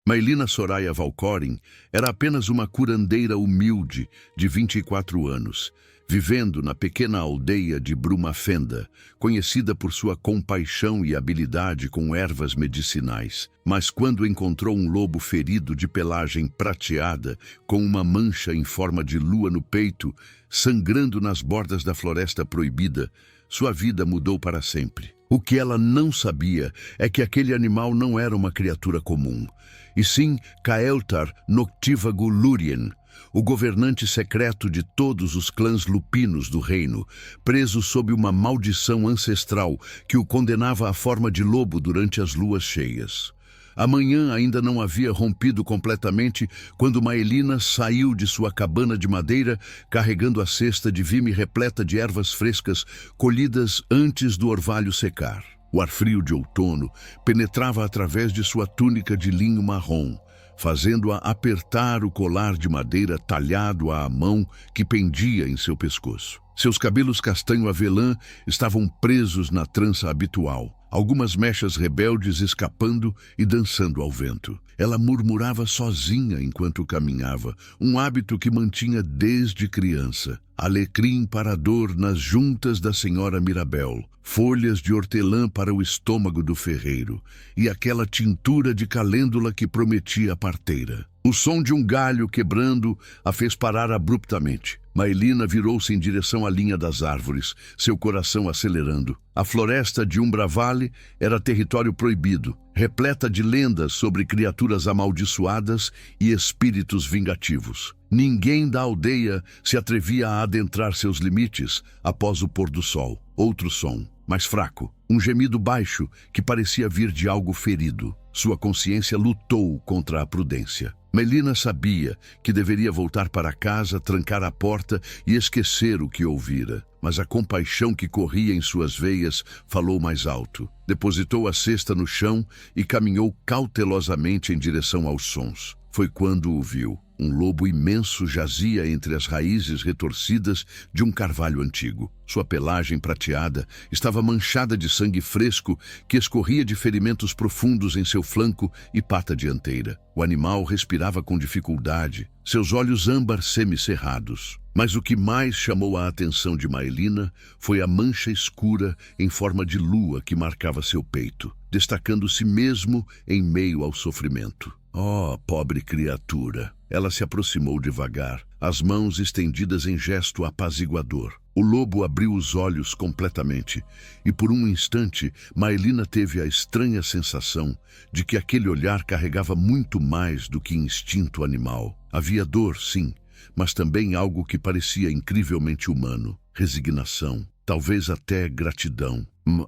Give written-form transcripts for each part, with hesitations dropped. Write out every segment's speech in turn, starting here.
Maelina Soraya Valcorin era apenas uma curandeira humilde de 24 anos, vivendo na pequena aldeia de Brumafenda, conhecida por sua compaixão e habilidade com ervas medicinais. Mas quando encontrou um lobo ferido de pelagem prateada, com uma mancha em forma de lua no peito, sangrando nas bordas da floresta proibida, sua vida mudou para sempre. O que ela não sabia é que aquele animal não era uma criatura comum, e sim Caeltar Noctívago Lúrien, o governante secreto de todos os clãs lupinos do reino, preso sob uma maldição ancestral que o condenava à forma de lobo durante as luas cheias. A manhã ainda não havia rompido completamente quando Maelina saiu de sua cabana de madeira carregando a cesta de vime repleta de ervas frescas colhidas antes do orvalho secar. O ar frio de outono penetrava através de sua túnica de linho marrom, fazendo-a apertar o colar de madeira talhado à mão que pendia em seu pescoço. Seus cabelos castanho-avelã estavam presos na trança habitual, algumas mechas rebeldes escapando e dançando ao vento. Ela murmurava sozinha enquanto caminhava, um hábito que mantinha desde criança. Alecrim para a dor nas juntas da senhora Mirabel, folhas de hortelã para o estômago do ferreiro e aquela tintura de calêndula que prometia a parteira. O som de um galho quebrando a fez parar abruptamente. Maelina virou-se em direção à linha das árvores, seu coração acelerando. A floresta de Umbravale era território proibido, repleta de lendas sobre criaturas amaldiçoadas e espíritos vingativos. Ninguém da aldeia se atrevia a adentrar seus limites após o pôr do sol. Outro som, mais fraco, um gemido baixo que parecia vir de algo ferido. Sua consciência lutou contra a prudência. Maelina sabia que deveria voltar para casa, trancar a porta e esquecer o que ouvira. Mas a compaixão que corria em suas veias falou mais alto. Depositou a cesta no chão e caminhou cautelosamente em direção aos sons. Foi quando o viu. Um lobo imenso jazia entre as raízes retorcidas de um carvalho antigo. Sua pelagem prateada estava manchada de sangue fresco que escorria de ferimentos profundos em seu flanco e pata dianteira. O animal respirava com dificuldade, seus olhos âmbar semicerrados. Mas o que mais chamou a atenção de Maelina foi a mancha escura em forma de lua que marcava seu peito, destacando-se mesmo em meio ao sofrimento. Oh, pobre criatura! Ela se aproximou devagar, as mãos estendidas em gesto apaziguador. O lobo abriu os olhos completamente e por um instante Maelina teve a estranha sensação de que aquele olhar carregava muito mais do que instinto animal. Havia dor, sim, mas também algo que parecia incrivelmente humano. Resignação, talvez até gratidão.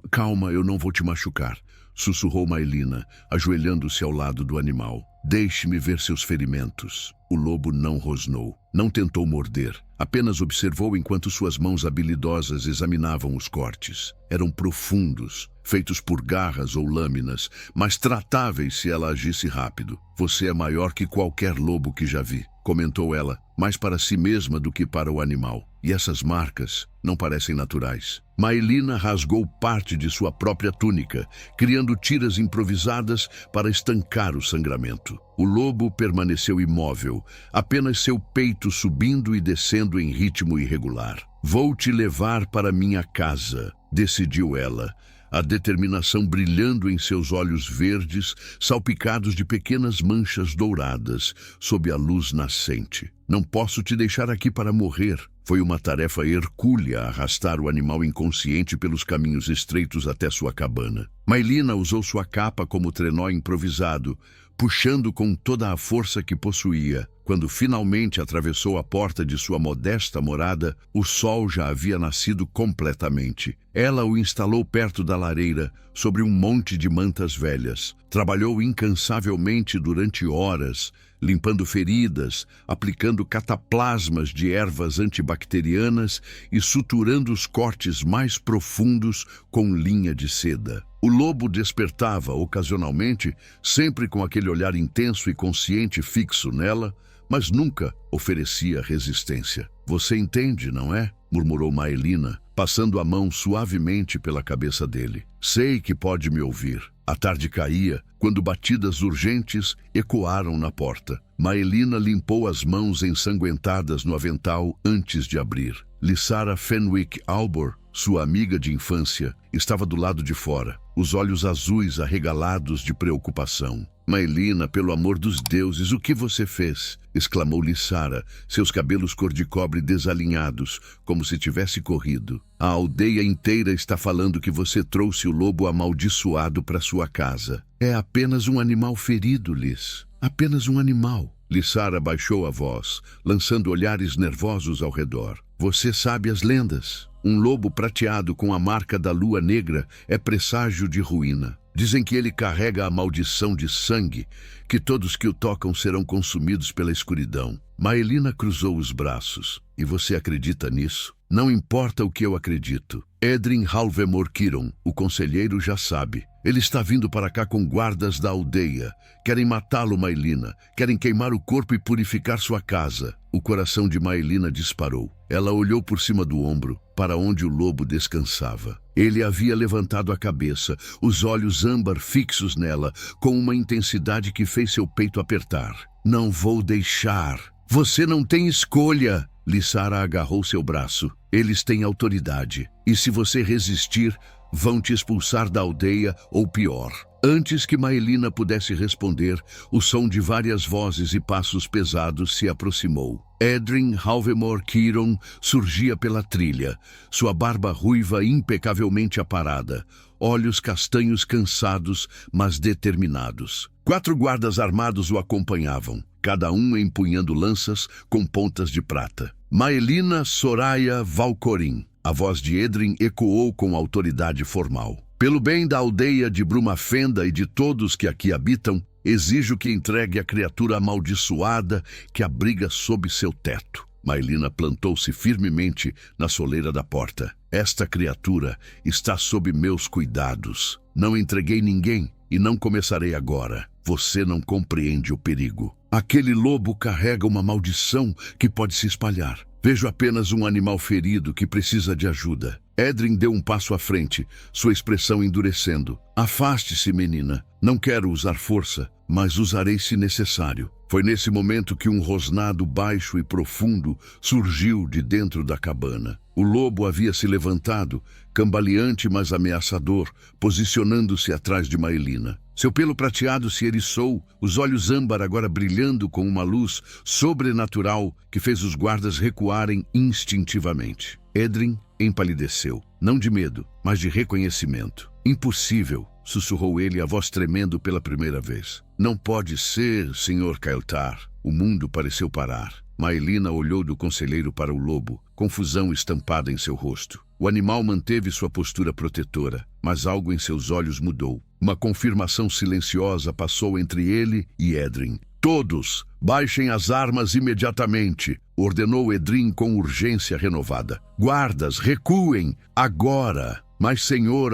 Calma, eu não vou te machucar, sussurrou Maelina, ajoelhando-se ao lado do animal. Deixe-me ver seus ferimentos. O lobo não rosnou, não tentou morder, apenas observou enquanto suas mãos habilidosas examinavam os cortes. Eram profundos, feitos por garras ou lâminas, mas tratáveis se ela agisse rápido. Você é maior que qualquer lobo que já vi, comentou ela, mais para si mesma do que para o animal. E essas marcas não parecem naturais. Maelina rasgou parte de sua própria túnica, criando tiras improvisadas para estancar o sangramento. O lobo permaneceu imóvel, apenas seu peito subindo e descendo em ritmo irregular. Vou te levar para minha casa, decidiu ela, a determinação brilhando em seus olhos verdes, salpicados de pequenas manchas douradas sob a luz nascente. Não posso te deixar aqui para morrer. Foi uma tarefa hercúlea arrastar o animal inconsciente pelos caminhos estreitos até sua cabana. Maelina usou sua capa como trenó improvisado, puxando com toda a força que possuía. Quando finalmente atravessou a porta de sua modesta morada, o sol já havia nascido completamente. Ela o instalou perto da lareira, sobre um monte de mantas velhas. Trabalhou incansavelmente durante horas, limpando feridas, aplicando cataplasmas de ervas antibacterianas e suturando os cortes mais profundos com linha de seda. O lobo despertava ocasionalmente, sempre com aquele olhar intenso e consciente fixo nela, mas nunca oferecia resistência. Você entende, não é? Murmurou Maelina, passando a mão suavemente pela cabeça dele. Sei que pode me ouvir. A tarde caía, quando batidas urgentes ecoaram na porta. Maelina limpou as mãos ensanguentadas no avental antes de abrir. Lysara Fenwick Albor, sua amiga de infância, estava do lado de fora, os olhos azuis arregalados de preocupação. Maelina, pelo amor dos deuses, o que você fez? Exclamou Lysara, seus cabelos cor de cobre desalinhados, como se tivesse corrido. A aldeia inteira está falando que você trouxe o lobo amaldiçoado para sua casa. É apenas um animal ferido, Lys. Apenas um animal. Lysara baixou a voz, lançando olhares nervosos ao redor. Você sabe as lendas. Um lobo prateado com a marca da lua negra é presságio de ruína. Dizem que ele carrega a maldição de sangue, que todos que o tocam serão consumidos pela escuridão. Maelina cruzou os braços. E você acredita nisso? Não importa o que eu acredito. Edrin Halvemor Kiron, o conselheiro, já sabe. Ele está vindo para cá com guardas da aldeia. Querem matá-lo, Maelina. Querem queimar o corpo e purificar sua casa. O coração de Maelina disparou. Ela olhou por cima do ombro, para onde o lobo descansava. Ele havia levantado a cabeça, os olhos âmbar fixos nela, com uma intensidade que fez seu peito apertar. Não vou deixar. Você não tem escolha. Lysara agarrou seu braço. Eles têm autoridade. E se você resistir, vão te expulsar da aldeia ou pior. Antes que Maelina pudesse responder, o som de várias vozes e passos pesados se aproximou. Edrin Halvemor Kiron surgia pela trilha, sua barba ruiva impecavelmente aparada, olhos castanhos cansados, mas determinados. 4 guardas armados o acompanhavam, cada um empunhando lanças com pontas de prata. Maelina Soraya Valcorin. A voz de Edrin ecoou com autoridade formal. Pelo bem da aldeia de Brumafenda e de todos que aqui habitam, exijo que entregue a criatura amaldiçoada que abriga sob seu teto. Maelina plantou-se firmemente na soleira da porta. Esta criatura está sob meus cuidados. Não entreguei ninguém e não começarei agora. Você não compreende o perigo. Aquele lobo carrega uma maldição que pode se espalhar. Vejo apenas um animal ferido que precisa de ajuda. Edrin deu um passo à frente, sua expressão endurecendo. Afaste-se, menina. Não quero usar força, mas usarei se necessário. Foi nesse momento que um rosnado baixo e profundo surgiu de dentro da cabana. O lobo havia se levantado, cambaleante mas ameaçador, posicionando-se atrás de Maelina. Seu pelo prateado se eriçou, os olhos âmbar agora brilhando com uma luz sobrenatural que fez os guardas recuarem instintivamente. Edrin empalideceu, não de medo, mas de reconhecimento. Impossível, sussurrou ele, a voz tremendo pela primeira vez. Não pode ser, Sr. Kael'thar. O mundo pareceu parar. Maelina olhou do conselheiro para o lobo, confusão estampada em seu rosto. O animal manteve sua postura protetora, mas algo em seus olhos mudou. Uma confirmação silenciosa passou entre ele e Edrin. Todos, baixem as armas imediatamente, ordenou Edrin com urgência renovada. Guardas, recuem, agora! Mas, senhor,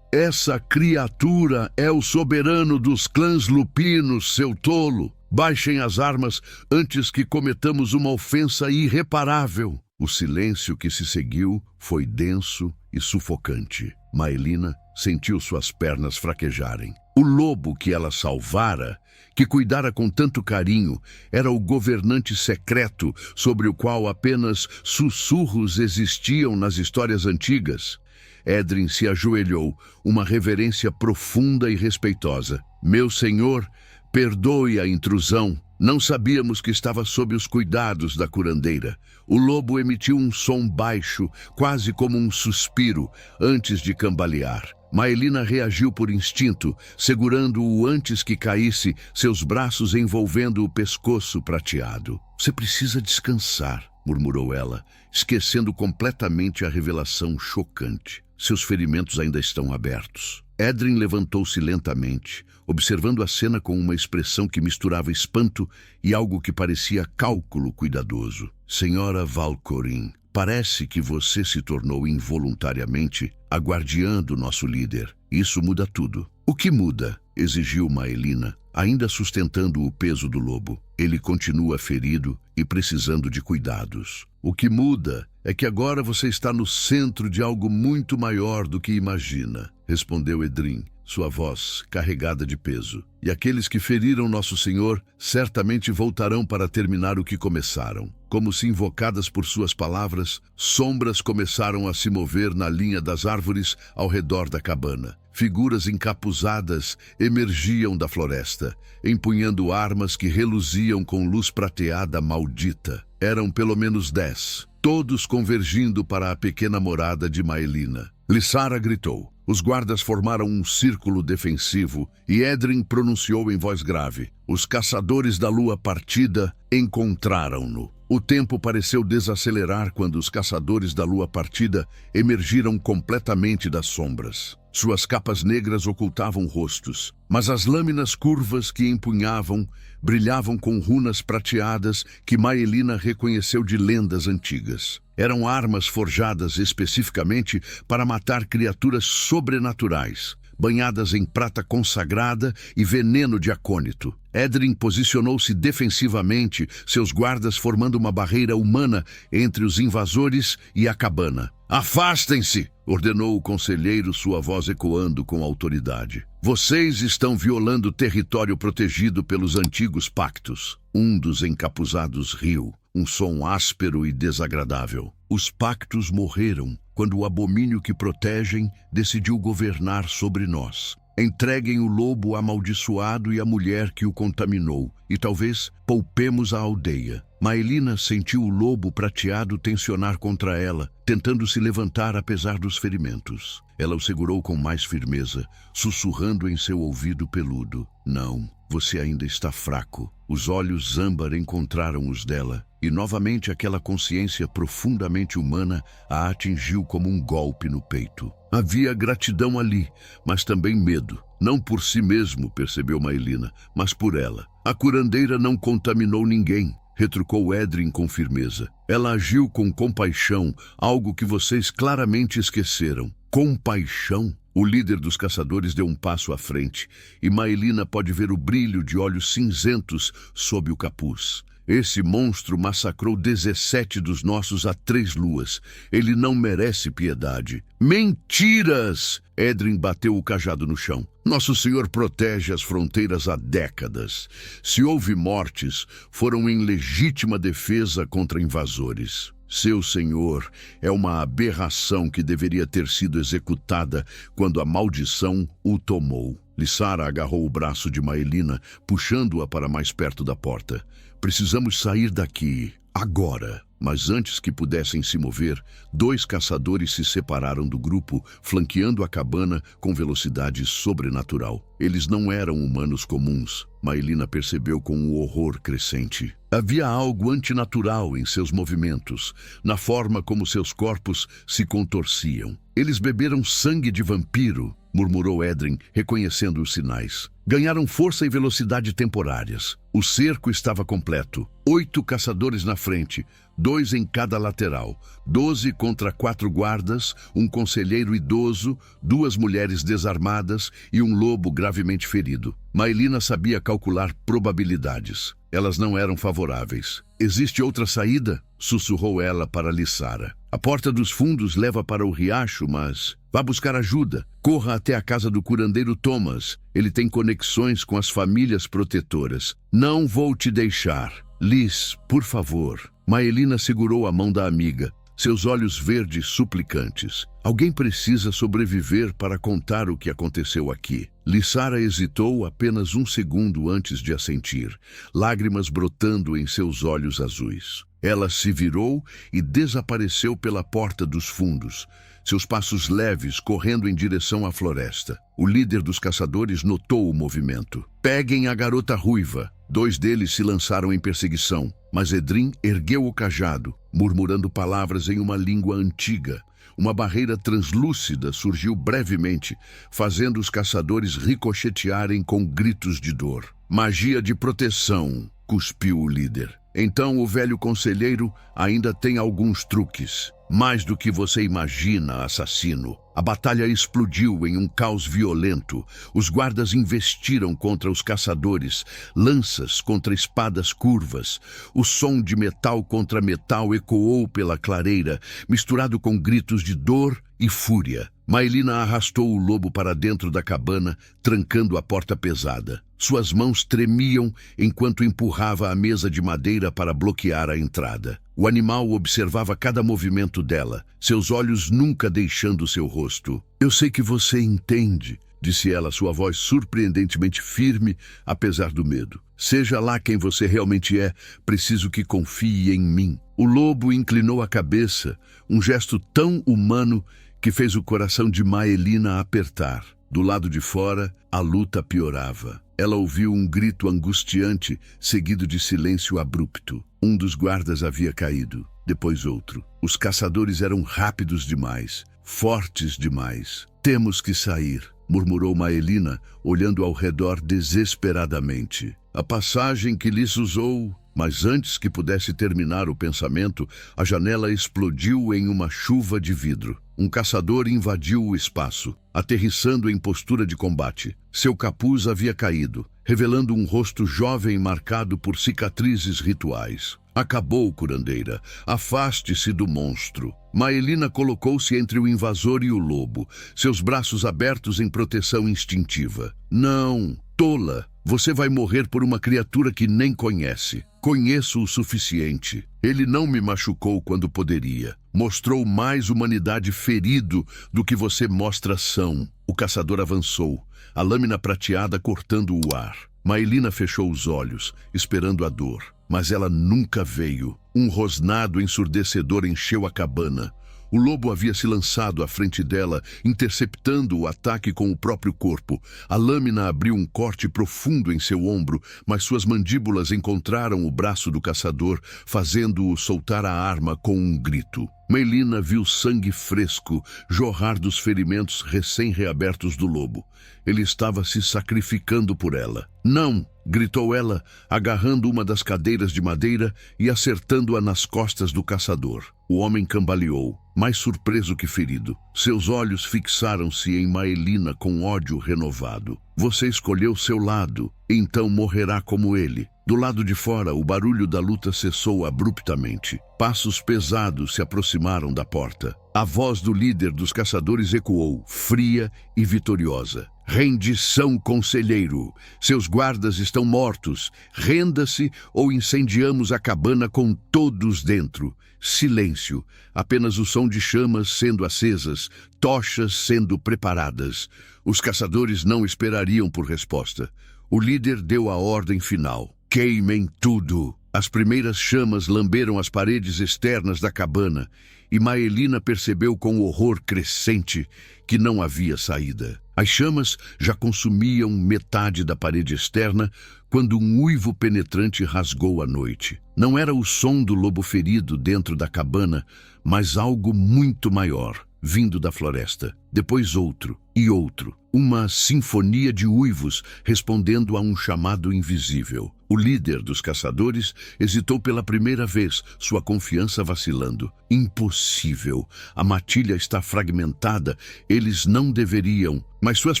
essa criatura é o soberano dos clãs lupinos, seu tolo. Baixem as armas antes que cometamos uma ofensa irreparável. O silêncio que se seguiu foi denso e sufocante. Maelina sentiu suas pernas fraquejarem. O lobo que ela salvara, que cuidara com tanto carinho, era o governante secreto sobre o qual apenas sussurros existiam nas histórias antigas. Edrin se ajoelhou, uma reverência profunda e respeitosa. Meu senhor, perdoe a intrusão. Não sabíamos que estava sob os cuidados da curandeira. O lobo emitiu um som baixo, quase como um suspiro, antes de cambalear. Maelina reagiu por instinto, segurando-o antes que caísse, seus braços envolvendo o pescoço prateado. Você precisa descansar, murmurou ela, esquecendo completamente a revelação chocante. Seus ferimentos ainda estão abertos. Edrin levantou-se lentamente, observando a cena com uma expressão que misturava espanto e algo que parecia cálculo cuidadoso. Senhora Valcorin, parece que você se tornou involuntariamente a guardiã do nosso líder. Isso muda tudo. O que muda? Exigiu Maelina, ainda sustentando o peso do lobo. Ele continua ferido e precisando de cuidados. O que muda é que agora você está no centro de algo muito maior do que imagina, respondeu Edrim, sua voz carregada de peso. E aqueles que feriram Nosso Senhor certamente voltarão para terminar o que começaram. Como se invocadas por suas palavras, sombras começaram a se mover na linha das árvores ao redor da cabana. Figuras encapuzadas emergiam da floresta, empunhando armas que reluziam com luz prateada maldita. Eram pelo menos 10, todos convergindo para a pequena morada de Maelina. Lissara gritou. Os guardas formaram um círculo defensivo e Edrim pronunciou em voz grave: os caçadores da lua partida encontraram-no. O tempo pareceu desacelerar quando os caçadores da lua partida emergiram completamente das sombras. Suas capas negras ocultavam rostos, mas as lâminas curvas que empunhavam brilhavam com runas prateadas que Maelina reconheceu de lendas antigas. Eram armas forjadas especificamente para matar criaturas sobrenaturais, banhadas em prata consagrada e veneno de acônito. Edrim posicionou-se defensivamente, seus guardas formando uma barreira humana entre os invasores e a cabana. «Afastem-se!» ordenou o conselheiro, sua voz ecoando com autoridade. «Vocês estão violando território protegido pelos antigos pactos». Um dos encapuzados riu, um som áspero e desagradável. Os pactos morreram quando o abomínio que protegem decidiu governar sobre nós. Entreguem o lobo amaldiçoado e a mulher que o contaminou, e talvez poupemos a aldeia. Maelina sentiu o lobo prateado tensionar contra ela, tentando se levantar apesar dos ferimentos. Ela o segurou com mais firmeza, sussurrando em seu ouvido peludo: «Não, você ainda está fraco». Os olhos âmbar encontraram os dela, e novamente aquela consciência profundamente humana a atingiu como um golpe no peito. Havia gratidão ali, mas também medo. Não por si mesmo, percebeu Maelina, mas por ela. A curandeira não contaminou ninguém, retrucou Edrim com firmeza. Ela agiu com compaixão, algo que vocês claramente esqueceram. Compaixão? O líder dos caçadores deu um passo à frente, e Maelina pode ver o brilho de olhos cinzentos sob o capuz. Esse monstro massacrou 17 dos nossos há 3 luas. Ele não merece piedade. Mentiras! Edrim bateu o cajado no chão. Nosso Senhor protege as fronteiras há décadas. Se houve mortes, foram em legítima defesa contra invasores. Seu senhor é uma aberração que deveria ter sido executada quando a maldição o tomou. Lissara agarrou o braço de Maelina, puxando-a para mais perto da porta. Precisamos sair daqui, agora. Mas antes que pudessem se mover, 2 caçadores se separaram do grupo, flanqueando a cabana com velocidade sobrenatural. Eles não eram humanos comuns, Maelina percebeu com um horror crescente. Havia algo antinatural em seus movimentos, na forma como seus corpos se contorciam. Eles beberam sangue de vampiro, murmurou Edrim, reconhecendo os sinais. Ganharam força e velocidade temporárias. O cerco estava completo. 8 caçadores na frente, 2 em cada lateral. 12 contra 4 guardas, um conselheiro idoso, 2 mulheres desarmadas e um lobo gravemente ferido. Maelina sabia calcular probabilidades. Elas não eram favoráveis. «Existe outra saída?» sussurrou ela para Lissara. «A porta dos fundos leva para o riacho, mas vá buscar ajuda. Corra até a casa do curandeiro Thomas. Ele tem conexões com as famílias protetoras. Não vou te deixar. Liz, por favor». Maelina segurou a mão da amiga, seus olhos verdes suplicantes. Alguém precisa sobreviver para contar o que aconteceu aqui. Lissara hesitou apenas 1 segundo antes de assentir, lágrimas brotando em seus olhos azuis. Ela se virou e desapareceu pela porta dos fundos, seus passos leves correndo em direção à floresta. O líder dos caçadores notou o movimento. «Peguem a garota ruiva!» 2 deles se lançaram em perseguição, mas Edrim ergueu o cajado, murmurando palavras em uma língua antiga. Uma barreira translúcida surgiu brevemente, fazendo os caçadores ricochetearem com gritos de dor. «Magia de proteção!» cuspiu o líder. Então o velho conselheiro ainda tem alguns truques. Mais do que você imagina, assassino. A batalha explodiu em um caos violento. Os guardas investiram contra os caçadores, lanças contra espadas curvas. O som de metal contra metal ecoou pela clareira, misturado com gritos de dor e fúria. Maelina arrastou o lobo para dentro da cabana, trancando a porta pesada. Suas mãos tremiam enquanto empurrava a mesa de madeira para bloquear a entrada. O animal observava cada movimento dela, seus olhos nunca deixando seu rosto. "Eu sei que você entende", disse ela, sua voz surpreendentemente firme, apesar do medo. "Seja lá quem você realmente é, preciso que confie em mim." O lobo inclinou a cabeça, um gesto tão humano que fez o coração de Maelina apertar. Do lado de fora, a luta piorava. Ela ouviu um grito angustiante, seguido de silêncio abrupto. Um dos guardas havia caído, depois outro. Os caçadores eram rápidos demais, fortes demais. "Temos que sair", murmurou Maelina, olhando ao redor desesperadamente. A passagem que lhes usou... Mas antes que pudesse terminar o pensamento, a janela explodiu em uma chuva de vidro. Um caçador invadiu o espaço, aterrissando em postura de combate. Seu capuz havia caído, revelando um rosto jovem marcado por cicatrizes rituais. "Acabou, curandeira. Afaste-se do monstro." Maelina colocou-se entre o invasor e o lobo, seus braços abertos em proteção instintiva. "Não, tola! Você vai morrer por uma criatura que nem conhece. Conheço o suficiente. Ele não me machucou quando poderia. Mostrou mais humanidade ferido do que você mostra ação." O caçador avançou, a lâmina prateada cortando o ar. Maelina fechou os olhos, esperando a dor. Mas ela nunca veio. Um rosnado ensurdecedor encheu a cabana. O lobo havia se lançado à frente dela, interceptando o ataque com o próprio corpo. A lâmina abriu um corte profundo em seu ombro, mas suas mandíbulas encontraram o braço do caçador, fazendo-o soltar a arma com um grito. Maelina viu sangue fresco jorrar dos ferimentos recém-reabertos do lobo. Ele estava se sacrificando por ela. "Não!" gritou ela, agarrando uma das cadeiras de madeira e acertando-a nas costas do caçador. O homem cambaleou, mais surpreso que ferido. Seus olhos fixaram-se em Maelina com ódio renovado. "Você escolheu seu lado, então morrerá como ele." Do lado de fora, o barulho da luta cessou abruptamente. Passos pesados se aproximaram da porta. A voz do líder dos caçadores ecoou, fria e vitoriosa. "Rendição, conselheiro! Seus guardas estão mortos. Renda-se ou incendiamos a cabana com todos dentro." Silêncio. Apenas o som de chamas sendo acesas, tochas sendo preparadas. Os caçadores não esperariam por resposta. O líder deu a ordem final. "Queimem tudo." As primeiras chamas lamberam as paredes externas da cabana e Maelina percebeu com horror crescente que não havia saída. As chamas já consumiam metade da parede externa quando um uivo penetrante rasgou a noite. Não era o som do lobo ferido dentro da cabana, mas algo muito maior, vindo da floresta. Depois outro e outro. Uma sinfonia de uivos respondendo a um chamado invisível. O líder dos caçadores hesitou pela primeira vez, sua confiança vacilando. Impossível. A matilha está fragmentada. Eles não deveriam. Mas suas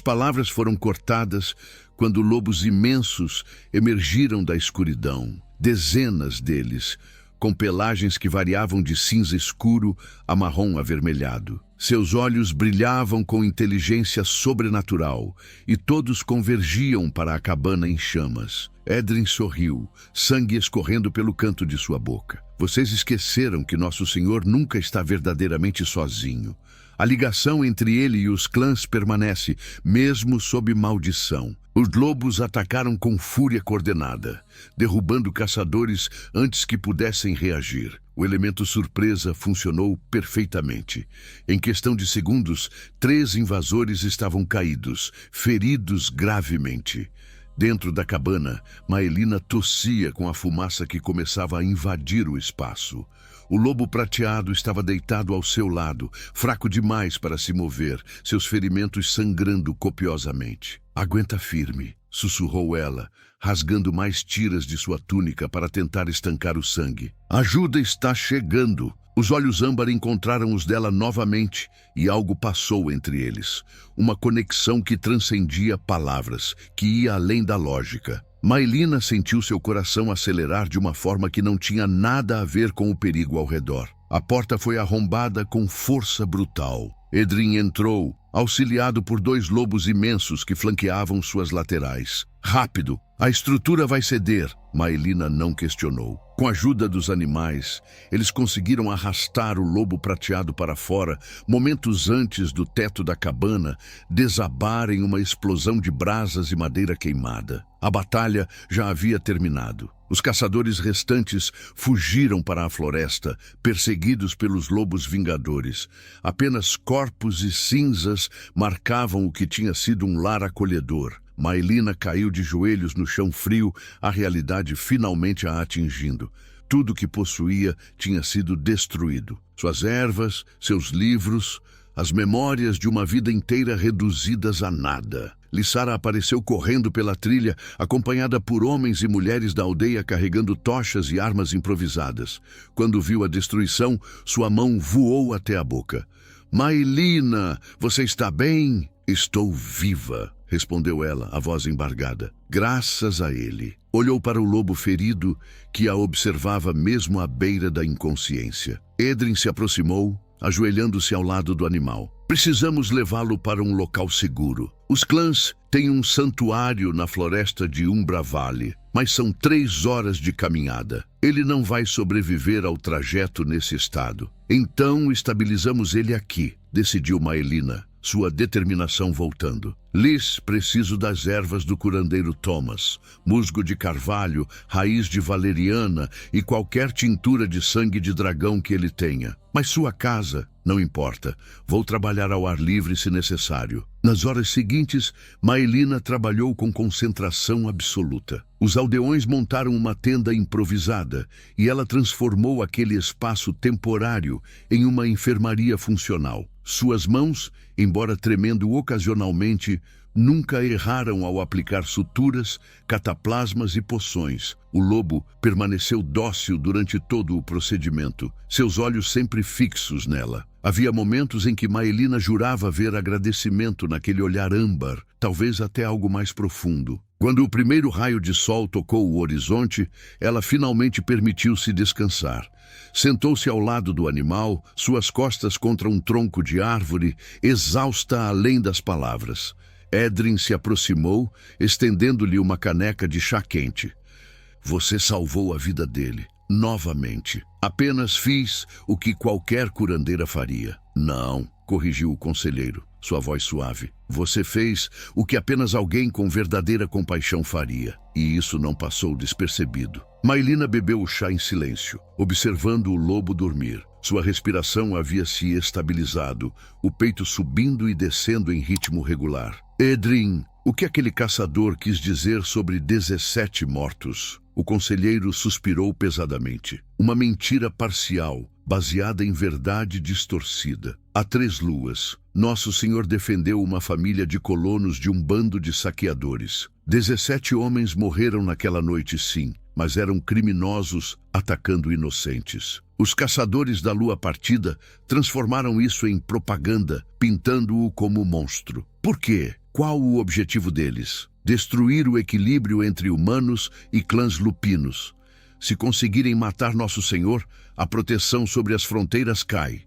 palavras foram cortadas quando lobos imensos emergiram da escuridão. Dezenas deles, com pelagens que variavam de cinza escuro a marrom avermelhado. Seus olhos brilhavam com inteligência sobrenatural e todos convergiam para a cabana em chamas. Edrin sorriu, sangue escorrendo pelo canto de sua boca. "Vocês esqueceram que Nosso Senhor nunca está verdadeiramente sozinho. A ligação entre ele e os clãs permanece, mesmo sob maldição." Os lobos atacaram com fúria coordenada, derrubando caçadores antes que pudessem reagir. O elemento surpresa funcionou perfeitamente. Em questão de segundos, 3 invasores estavam caídos, feridos gravemente. Dentro da cabana, Maelina tossia com a fumaça que começava a invadir o espaço. O lobo prateado estava deitado ao seu lado, fraco demais para se mover, seus ferimentos sangrando copiosamente. "Aguenta firme", sussurrou ela, rasgando mais tiras de sua túnica para tentar estancar o sangue. Ajuda está chegando. Os olhos âmbar encontraram os dela novamente e algo passou entre eles. Uma conexão que transcendia palavras, que ia além da lógica. Maelina sentiu seu coração acelerar de uma forma que não tinha nada a ver com o perigo ao redor. A porta foi arrombada com força brutal. Edrin entrou, auxiliado por 2 lobos imensos que flanqueavam suas laterais. Rápido! A estrutura vai ceder, Maelina não questionou. Com a ajuda dos animais, eles conseguiram arrastar o lobo prateado para fora, momentos antes do teto da cabana desabar em uma explosão de brasas e madeira queimada. A batalha já havia terminado. Os caçadores restantes fugiram para a floresta, perseguidos pelos lobos vingadores. Apenas corpos e cinzas marcavam o que tinha sido um lar acolhedor. Maelina caiu de joelhos no chão frio, a realidade finalmente a atingindo. Tudo que possuía tinha sido destruído. Suas ervas, seus livros, as memórias de uma vida inteira reduzidas a nada. Lissara apareceu correndo pela trilha, acompanhada por homens e mulheres da aldeia carregando tochas e armas improvisadas. Quando viu a destruição, sua mão voou até a boca. Maelina, você está bem? Estou viva, respondeu ela, a voz embargada. Graças a ele. Olhou para o lobo ferido, que a observava mesmo à beira da inconsciência. Edrin se aproximou, ajoelhando-se ao lado do animal. Precisamos levá-lo para um local seguro. Os clãs têm um santuário na floresta de Umbra Valley, mas são 3 horas de caminhada. Ele não vai sobreviver ao trajeto nesse estado. Então estabilizamos ele aqui, decidiu Maelina, sua determinação voltando. Liz, preciso das ervas do curandeiro Thomas, musgo de carvalho, raiz de valeriana e qualquer tintura de sangue de dragão que ele tenha. Mas sua casa, não importa. Vou trabalhar ao ar livre se necessário. Nas horas seguintes, Maelina trabalhou com concentração absoluta. Os aldeões montaram uma tenda improvisada e ela transformou aquele espaço temporário em uma enfermaria funcional. Suas mãos, embora tremendo ocasionalmente, nunca erraram ao aplicar suturas, cataplasmas e poções. O lobo permaneceu dócil durante todo o procedimento, seus olhos sempre fixos nela. Havia momentos em que Maelina jurava ver agradecimento naquele olhar âmbar, talvez até algo mais profundo. Quando o primeiro raio de sol tocou o horizonte, ela finalmente permitiu-se descansar. Sentou-se ao lado do animal, suas costas contra um tronco de árvore, exausta além das palavras. Edrin se aproximou, estendendo-lhe uma caneca de chá quente. Você salvou a vida dele, novamente. Apenas fiz o que qualquer curandeira faria. Não, corrigiu o conselheiro, sua voz suave. Você fez o que apenas alguém com verdadeira compaixão faria. E isso não passou despercebido. Maelina bebeu o chá em silêncio, observando o lobo dormir. Sua respiração havia se estabilizado, o peito subindo e descendo em ritmo regular. Edrin, o que aquele caçador quis dizer sobre 17 mortos? O conselheiro suspirou pesadamente. Uma mentira parcial, baseada em verdade distorcida. Há 3 luas. Nosso Senhor defendeu uma família de colonos de um bando de saqueadores. 17 homens morreram naquela noite, sim, mas eram criminosos atacando inocentes. Os caçadores da lua partida transformaram isso em propaganda, pintando-o como monstro. Por quê? Qual o objetivo deles? Destruir o equilíbrio entre humanos e clãs lupinos. Se conseguirem matar Nosso Senhor, a proteção sobre as fronteiras cai.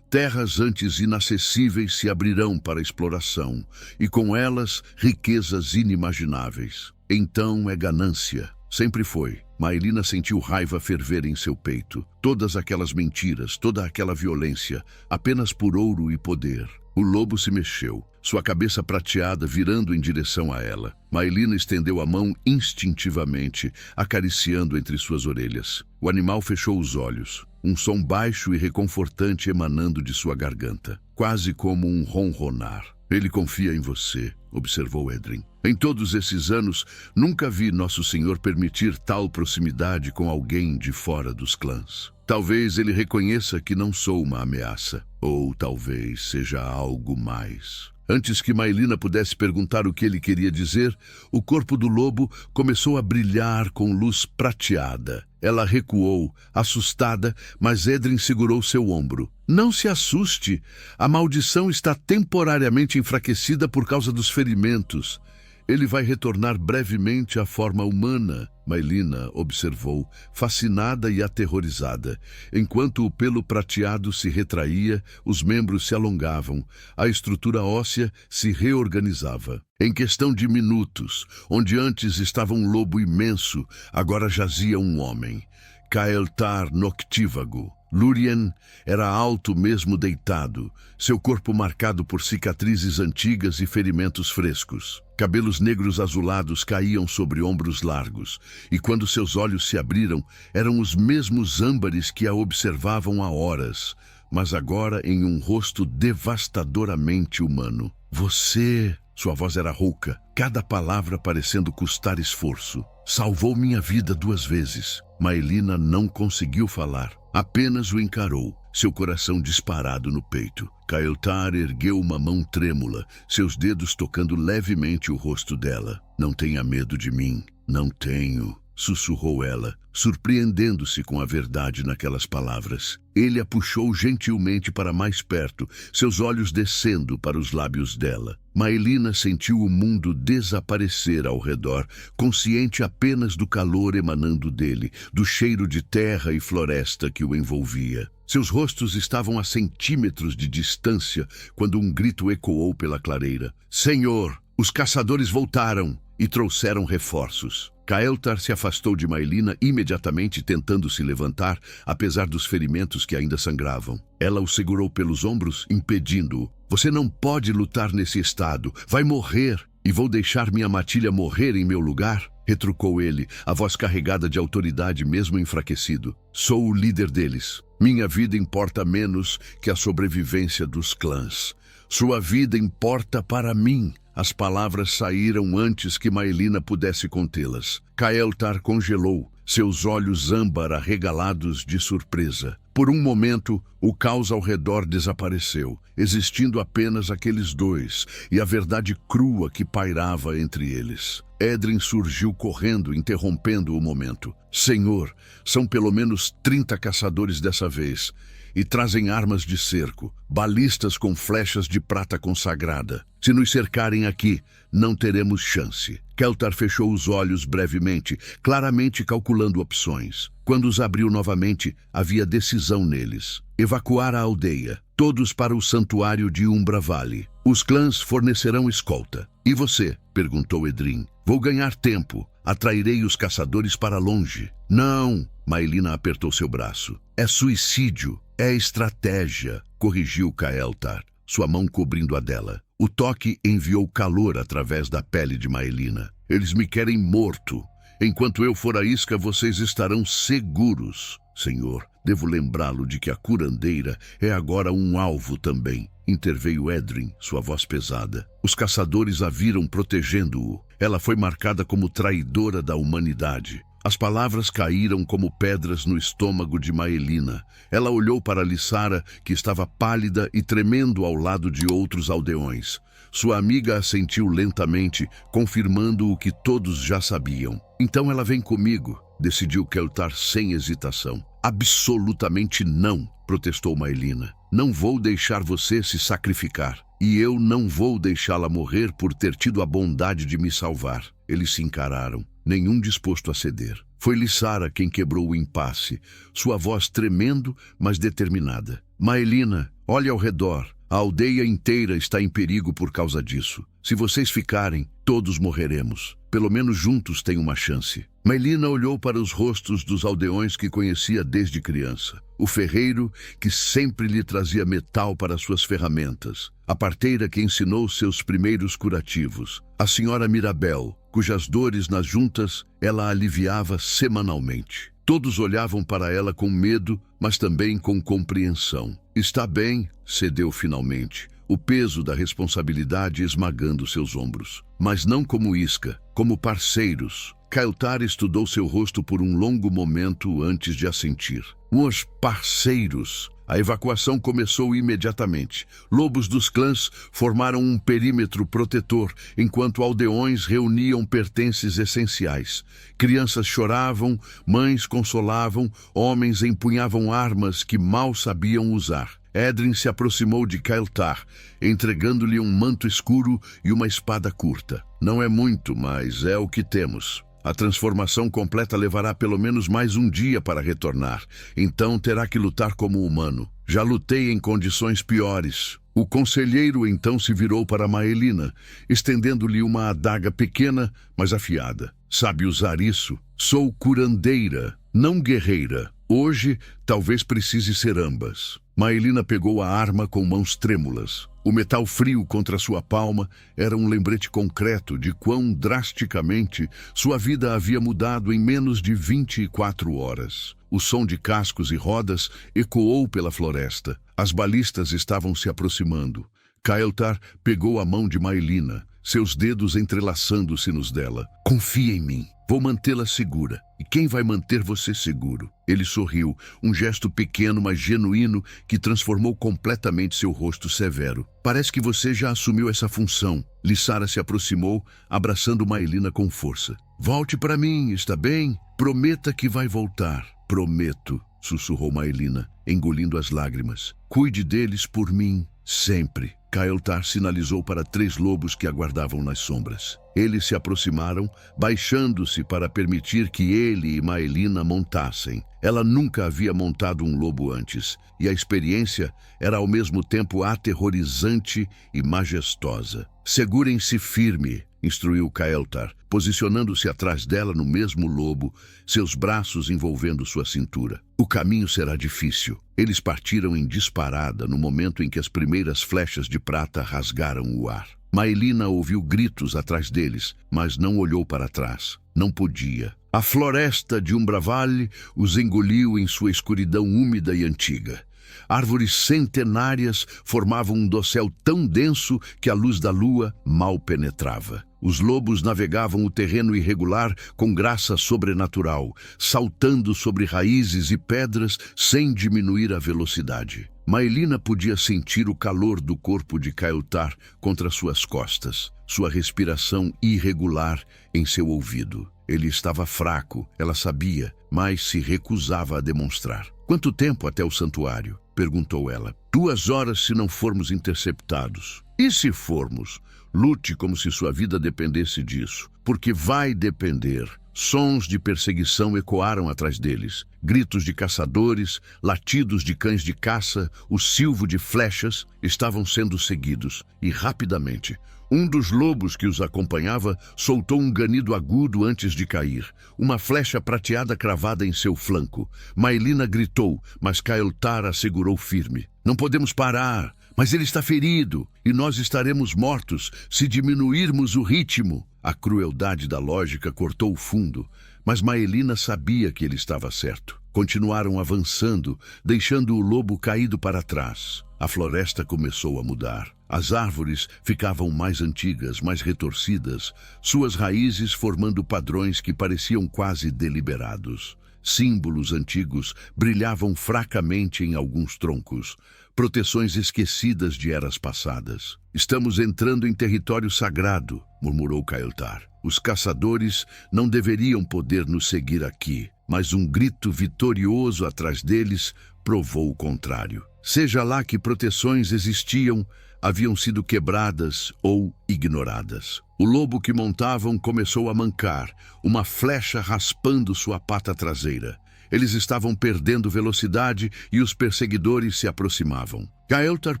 Terras antes inacessíveis se abrirão para exploração, e com elas riquezas inimagináveis. Então é ganância. Sempre foi. Maelina sentiu raiva ferver em seu peito. Todas aquelas mentiras, toda aquela violência, apenas por ouro e poder. O lobo se mexeu, sua cabeça prateada virando em direção a ela. Maelina estendeu a mão instintivamente, acariciando entre suas orelhas. O animal fechou os olhos, um som baixo e reconfortante emanando de sua garganta, quase como um ronronar. Ele confia em você, observou Edrin. Em todos esses anos, nunca vi Nosso Senhor permitir tal proximidade com alguém de fora dos clãs. Talvez ele reconheça que não sou uma ameaça, ou talvez seja algo mais. Antes que Maelina pudesse perguntar o que ele queria dizer, o corpo do lobo começou a brilhar com luz prateada. Ela recuou, assustada, mas Edrin segurou seu ombro. Não se assuste, a maldição está temporariamente enfraquecida por causa dos ferimentos. Ele vai retornar brevemente à forma humana, Maelina observou, fascinada e aterrorizada. Enquanto o pelo prateado se retraía, os membros se alongavam, a estrutura óssea se reorganizava. Em questão de minutos, onde antes estava um lobo imenso, agora jazia um homem. Caeltar Noctívago. Lúrien era alto mesmo deitado, seu corpo marcado por cicatrizes antigas e ferimentos frescos. Cabelos negros azulados caíam sobre ombros largos, e quando seus olhos se abriram, eram os mesmos âmbares que a observavam há horas, mas agora em um rosto devastadoramente humano. Você... Sua voz era rouca, cada palavra parecendo custar esforço. Salvou minha vida 2 vezes. Maelina não conseguiu falar, apenas o encarou, seu coração disparado no peito. Caeltar ergueu uma mão trêmula, seus dedos tocando levemente o rosto dela. Não tenha medo de mim. Não tenho, sussurrou ela, surpreendendo-se com a verdade naquelas palavras. Ele a puxou gentilmente para mais perto, seus olhos descendo para os lábios dela. Maelina sentiu o mundo desaparecer ao redor, consciente apenas do calor emanando dele, do cheiro de terra e floresta que o envolvia. Seus rostos estavam a centímetros de distância quando um grito ecoou pela clareira. Senhor, os caçadores voltaram e trouxeram reforços. Caeltar se afastou de Maelina imediatamente, tentando se levantar, apesar dos ferimentos que ainda sangravam. Ela o segurou pelos ombros, impedindo-o. Você não pode lutar nesse estado. Vai morrer. E vou deixar minha matilha morrer em meu lugar? Retrucou ele, a voz carregada de autoridade mesmo enfraquecido. Sou o líder deles. Minha vida importa menos que a sobrevivência dos clãs. Sua vida importa para mim. As palavras saíram antes que Maelina pudesse contê-las. Caeltar congelou, seus olhos âmbar arregalados de surpresa. Por um momento, o caos ao redor desapareceu, existindo apenas aqueles dois e a verdade crua que pairava entre eles. Edrin surgiu correndo, interrompendo o momento. Senhor, são pelo menos 30 caçadores dessa vez. E trazem armas de cerco, balistas com flechas de prata consagrada. Se nos cercarem aqui, não teremos chance. Caeltar fechou os olhos brevemente, claramente calculando opções. Quando os abriu novamente, havia decisão neles. Evacuar a aldeia, todos para o santuário de Umbra Vale. Os clãs fornecerão escolta. E você? Perguntou Edrin. Vou ganhar tempo. Atrairei os caçadores para longe. Não! Maelina apertou seu braço. É suicídio. É estratégia, corrigiu Caeltar, sua mão cobrindo a dela. O toque enviou calor através da pele de Maelina. Eles me querem morto. Enquanto eu for a isca, vocês estarão seguros. Senhor, devo lembrá-lo de que a curandeira é agora um alvo também. Interveio Edrin, sua voz pesada. Os caçadores a viram protegendo-o. Ela foi marcada como traidora da humanidade. As palavras caíram como pedras no estômago de Maelina. Ela olhou para Lissara, que estava pálida e tremendo ao lado de outros aldeões. Sua amiga assentiu lentamente, confirmando o que todos já sabiam. Então ela vem comigo, decidiu Caeltar sem hesitação. Absolutamente não, protestou Maelina. Não vou deixar você se sacrificar. E eu não vou deixá-la morrer por ter tido a bondade de me salvar. Eles se encararam, nenhum disposto a ceder. Foi Lissara quem quebrou o impasse, sua voz tremendo, mas determinada. Maelina, olhe ao redor. A aldeia inteira está em perigo por causa disso. Se vocês ficarem, todos morreremos. Pelo menos juntos tem uma chance. Maelina olhou para os rostos dos aldeões que conhecia desde criança. O ferreiro, que sempre lhe trazia metal para suas ferramentas. A parteira que ensinou seus primeiros curativos. A senhora Mirabel, cujas dores nas juntas ela aliviava semanalmente. Todos olhavam para ela com medo, mas também com compreensão. Está bem, cedeu finalmente, o peso da responsabilidade esmagando seus ombros. Mas não como isca, como parceiros. Caeltar estudou seu rosto por um longo momento antes de assentir. Os parceiros, A evacuação começou imediatamente. Lobos dos clãs formaram um perímetro protetor, enquanto aldeões reuniam pertences essenciais. Crianças choravam, mães consolavam, homens empunhavam armas que mal sabiam usar. Edrin se aproximou de Kael'thar, entregando-lhe um manto escuro e uma espada curta. Não é muito, mas é o que temos. A transformação completa levará pelo menos mais um dia para retornar. Então terá que lutar como humano. Já lutei em condições piores. O conselheiro então se virou para Maelina, estendendo-lhe uma adaga pequena, mas afiada. Sabe usar isso? Sou curandeira, não guerreira. Hoje, talvez precise ser ambas. Maelina pegou a arma com mãos trêmulas. O metal frio contra sua palma era um lembrete concreto de quão drasticamente sua vida havia mudado em menos de 24 horas. O som de cascos e rodas ecoou pela floresta. As balistas estavam se aproximando. Kael'thar pegou a mão de Maelina, seus dedos entrelaçando-se nos dela. Confia em mim. Vou mantê-la segura. E quem vai manter você seguro? Ele sorriu, um gesto pequeno, mas genuíno, que transformou completamente seu rosto severo. Parece que você já assumiu essa função. Lissara se aproximou, abraçando Maelina com força. Volte para mim, está bem? Prometa que vai voltar. Prometo, sussurrou Maelina, engolindo as lágrimas. Cuide deles por mim, sempre. Kael'thar sinalizou para 3 lobos que aguardavam nas sombras. Eles se aproximaram, baixando-se para permitir que ele e Maelina montassem. Ela nunca havia montado um lobo antes, e a experiência era ao mesmo tempo aterrorizante e majestosa. Segurem-se firme, instruiu Kael'thar, posicionando-se atrás dela no mesmo lobo, seus braços envolvendo sua cintura. O caminho será difícil. Eles partiram em disparada no momento em que as primeiras flechas de prata rasgaram o ar. Maelina ouviu gritos atrás deles, mas não olhou para trás. Não podia. A floresta de Umbraval os engoliu em sua escuridão úmida e antiga. Árvores centenárias formavam um dossel tão denso que a luz da lua mal penetrava. Os lobos navegavam o terreno irregular com graça sobrenatural, saltando sobre raízes e pedras sem diminuir a velocidade. Maelina podia sentir o calor do corpo de Kael'thar contra suas costas, sua respiração irregular em seu ouvido. Ele estava fraco, ela sabia, mas se recusava a demonstrar. Quanto tempo até o santuário? Perguntou ela. 2 horas se não formos interceptados. E se formos? Lute como se sua vida dependesse disso, porque vai depender. Sons de perseguição ecoaram atrás deles. Gritos de caçadores, latidos de cães de caça, o silvo de flechas estavam sendo seguidos. E rapidamente, um dos lobos que os acompanhava soltou um ganido agudo antes de cair. Uma flecha prateada cravada em seu flanco. Maelina gritou, mas Kael'thar a segurou firme. Não podemos parar, mas ele está ferido, e nós estaremos mortos se diminuirmos o ritmo. A crueldade da lógica cortou o fundo, mas Maelina sabia que ele estava certo. Continuaram avançando, deixando o lobo caído para trás. A floresta começou a mudar. As árvores ficavam mais antigas, mais retorcidas, suas raízes formando padrões que pareciam quase deliberados. Símbolos antigos brilhavam fracamente em alguns troncos, proteções esquecidas de eras passadas. Estamos entrando em território sagrado, murmurou Kael'thar. Os caçadores não deveriam poder nos seguir aqui, mas um grito vitorioso atrás deles provou o contrário. Seja lá que proteções existiam, haviam sido quebradas ou ignoradas. O lobo que montavam começou a mancar, uma flecha raspando sua pata traseira. Eles estavam perdendo velocidade e os perseguidores se aproximavam. Kael'thar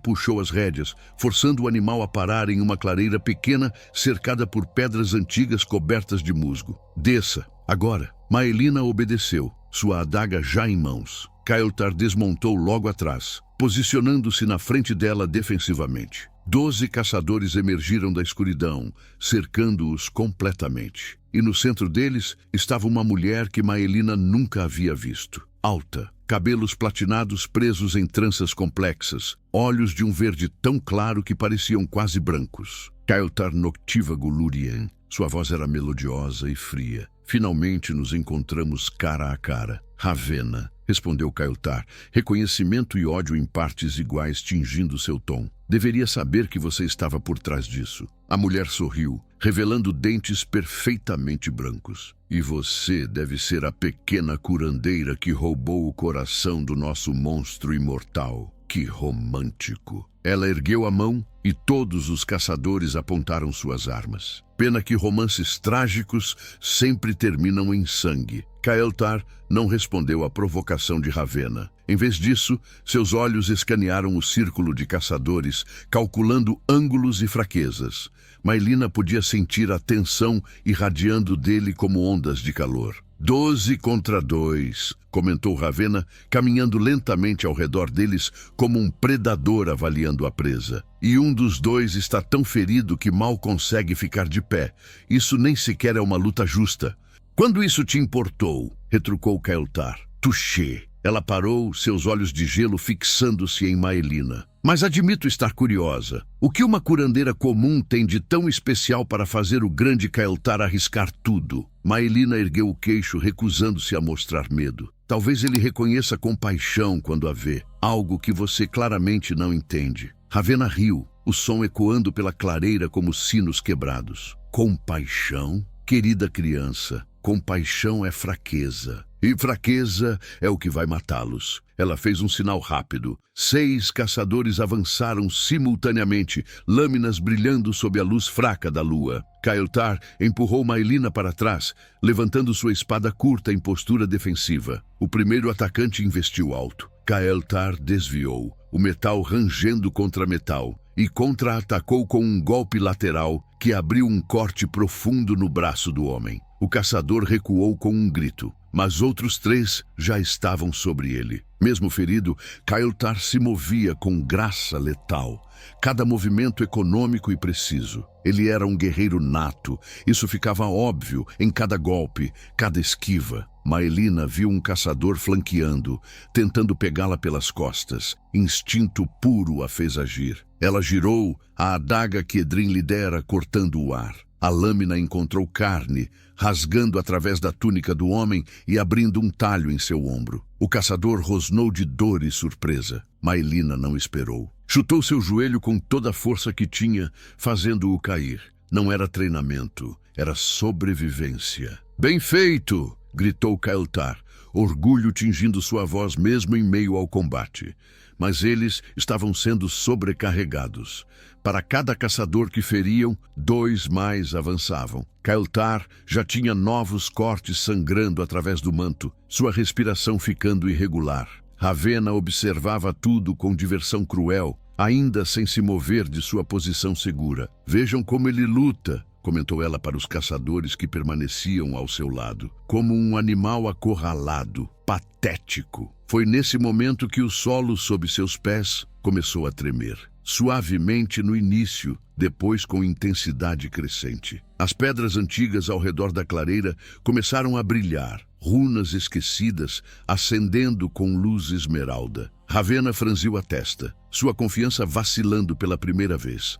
puxou as rédeas, forçando o animal a parar em uma clareira pequena cercada por pedras antigas cobertas de musgo. Desça, agora. Maelina obedeceu, sua adaga já em mãos. Kael'thar desmontou logo atrás, posicionando-se na frente dela defensivamente. 12 caçadores emergiram da escuridão, cercando-os completamente. E no centro deles estava uma mulher que Maelina nunca havia visto. Alta, cabelos platinados presos em tranças complexas, olhos de um verde tão claro que pareciam quase brancos. Kael'thar noctívago Lúthien. Sua voz era melodiosa e fria. Finalmente nos encontramos cara a cara. Ravenna, respondeu Kael'thar, reconhecimento e ódio em partes iguais tingindo seu tom. Deveria saber que você estava por trás disso. A mulher sorriu, revelando dentes perfeitamente brancos. E você deve ser a pequena curandeira que roubou o coração do nosso monstro imortal. Que romântico! Ela ergueu a mão e todos os caçadores apontaram suas armas. Pena que romances trágicos sempre terminam em sangue. Kael'thar não respondeu à provocação de Ravenna. Em vez disso, seus olhos escanearam o círculo de caçadores, calculando ângulos e fraquezas. Maelina podia sentir a tensão irradiando dele como ondas de calor. 12 contra 2, comentou Ravenna, caminhando lentamente ao redor deles como um predador avaliando a presa. E um dos dois está tão ferido que mal consegue ficar de pé. Isso nem sequer é uma luta justa. Quando isso te importou? Retrucou Kael'thar. Touché. Ela parou, seus olhos de gelo fixando-se em Maelina. Mas admito estar curiosa. O que uma curandeira comum tem de tão especial para fazer o grande Kael'thar arriscar tudo? Maelina ergueu o queixo, recusando-se a mostrar medo. Talvez ele reconheça compaixão quando a vê, algo que você claramente não entende. Ravenna riu, o som ecoando pela clareira como sinos quebrados. Compaixão? Querida criança, compaixão é fraqueza. E fraqueza é o que vai matá-los. Ela fez um sinal rápido. 6 caçadores avançaram simultaneamente, lâminas brilhando sob a luz fraca da lua. Kael'thar empurrou Maelina para trás, levantando sua espada curta em postura defensiva. O primeiro atacante investiu alto. Kael'thar desviou, o metal rangendo contra metal, e contra-atacou com um golpe lateral que abriu um corte profundo no braço do homem. O caçador recuou com um grito, mas outros 3 já estavam sobre ele. Mesmo ferido, Kael'thar se movia com graça letal, cada movimento econômico e preciso. Ele era um guerreiro nato, isso ficava óbvio em cada golpe, cada esquiva. Maelina viu um caçador flanqueando, tentando pegá-la pelas costas. Instinto puro a fez agir. Ela girou, a adaga que Edrin lhe dera cortando o ar. A lâmina encontrou carne, rasgando através da túnica do homem e abrindo um talho em seu ombro. O caçador rosnou de dor e surpresa. Maelina não esperou. Chutou seu joelho com toda a força que tinha, fazendo-o cair. Não era treinamento, era sobrevivência. Bem feito! Gritou Kael'thar, orgulho tingindo sua voz mesmo em meio ao combate. Mas eles estavam sendo sobrecarregados. Para cada caçador que feriam, 2 mais avançavam. Kael'thar já tinha novos cortes sangrando através do manto, sua respiração ficando irregular. Ravenna observava tudo com diversão cruel, ainda sem se mover de sua posição segura. Vejam como ele luta, comentou ela para os caçadores que permaneciam ao seu lado, como um animal acorralado, patético. Foi nesse momento que o solo sob seus pés começou a tremer. Suavemente no início, depois com intensidade crescente. As pedras antigas ao redor da clareira começaram a brilhar, runas esquecidas, acendendo com luz esmeralda. Ravenna franziu a testa, sua confiança vacilando pela primeira vez.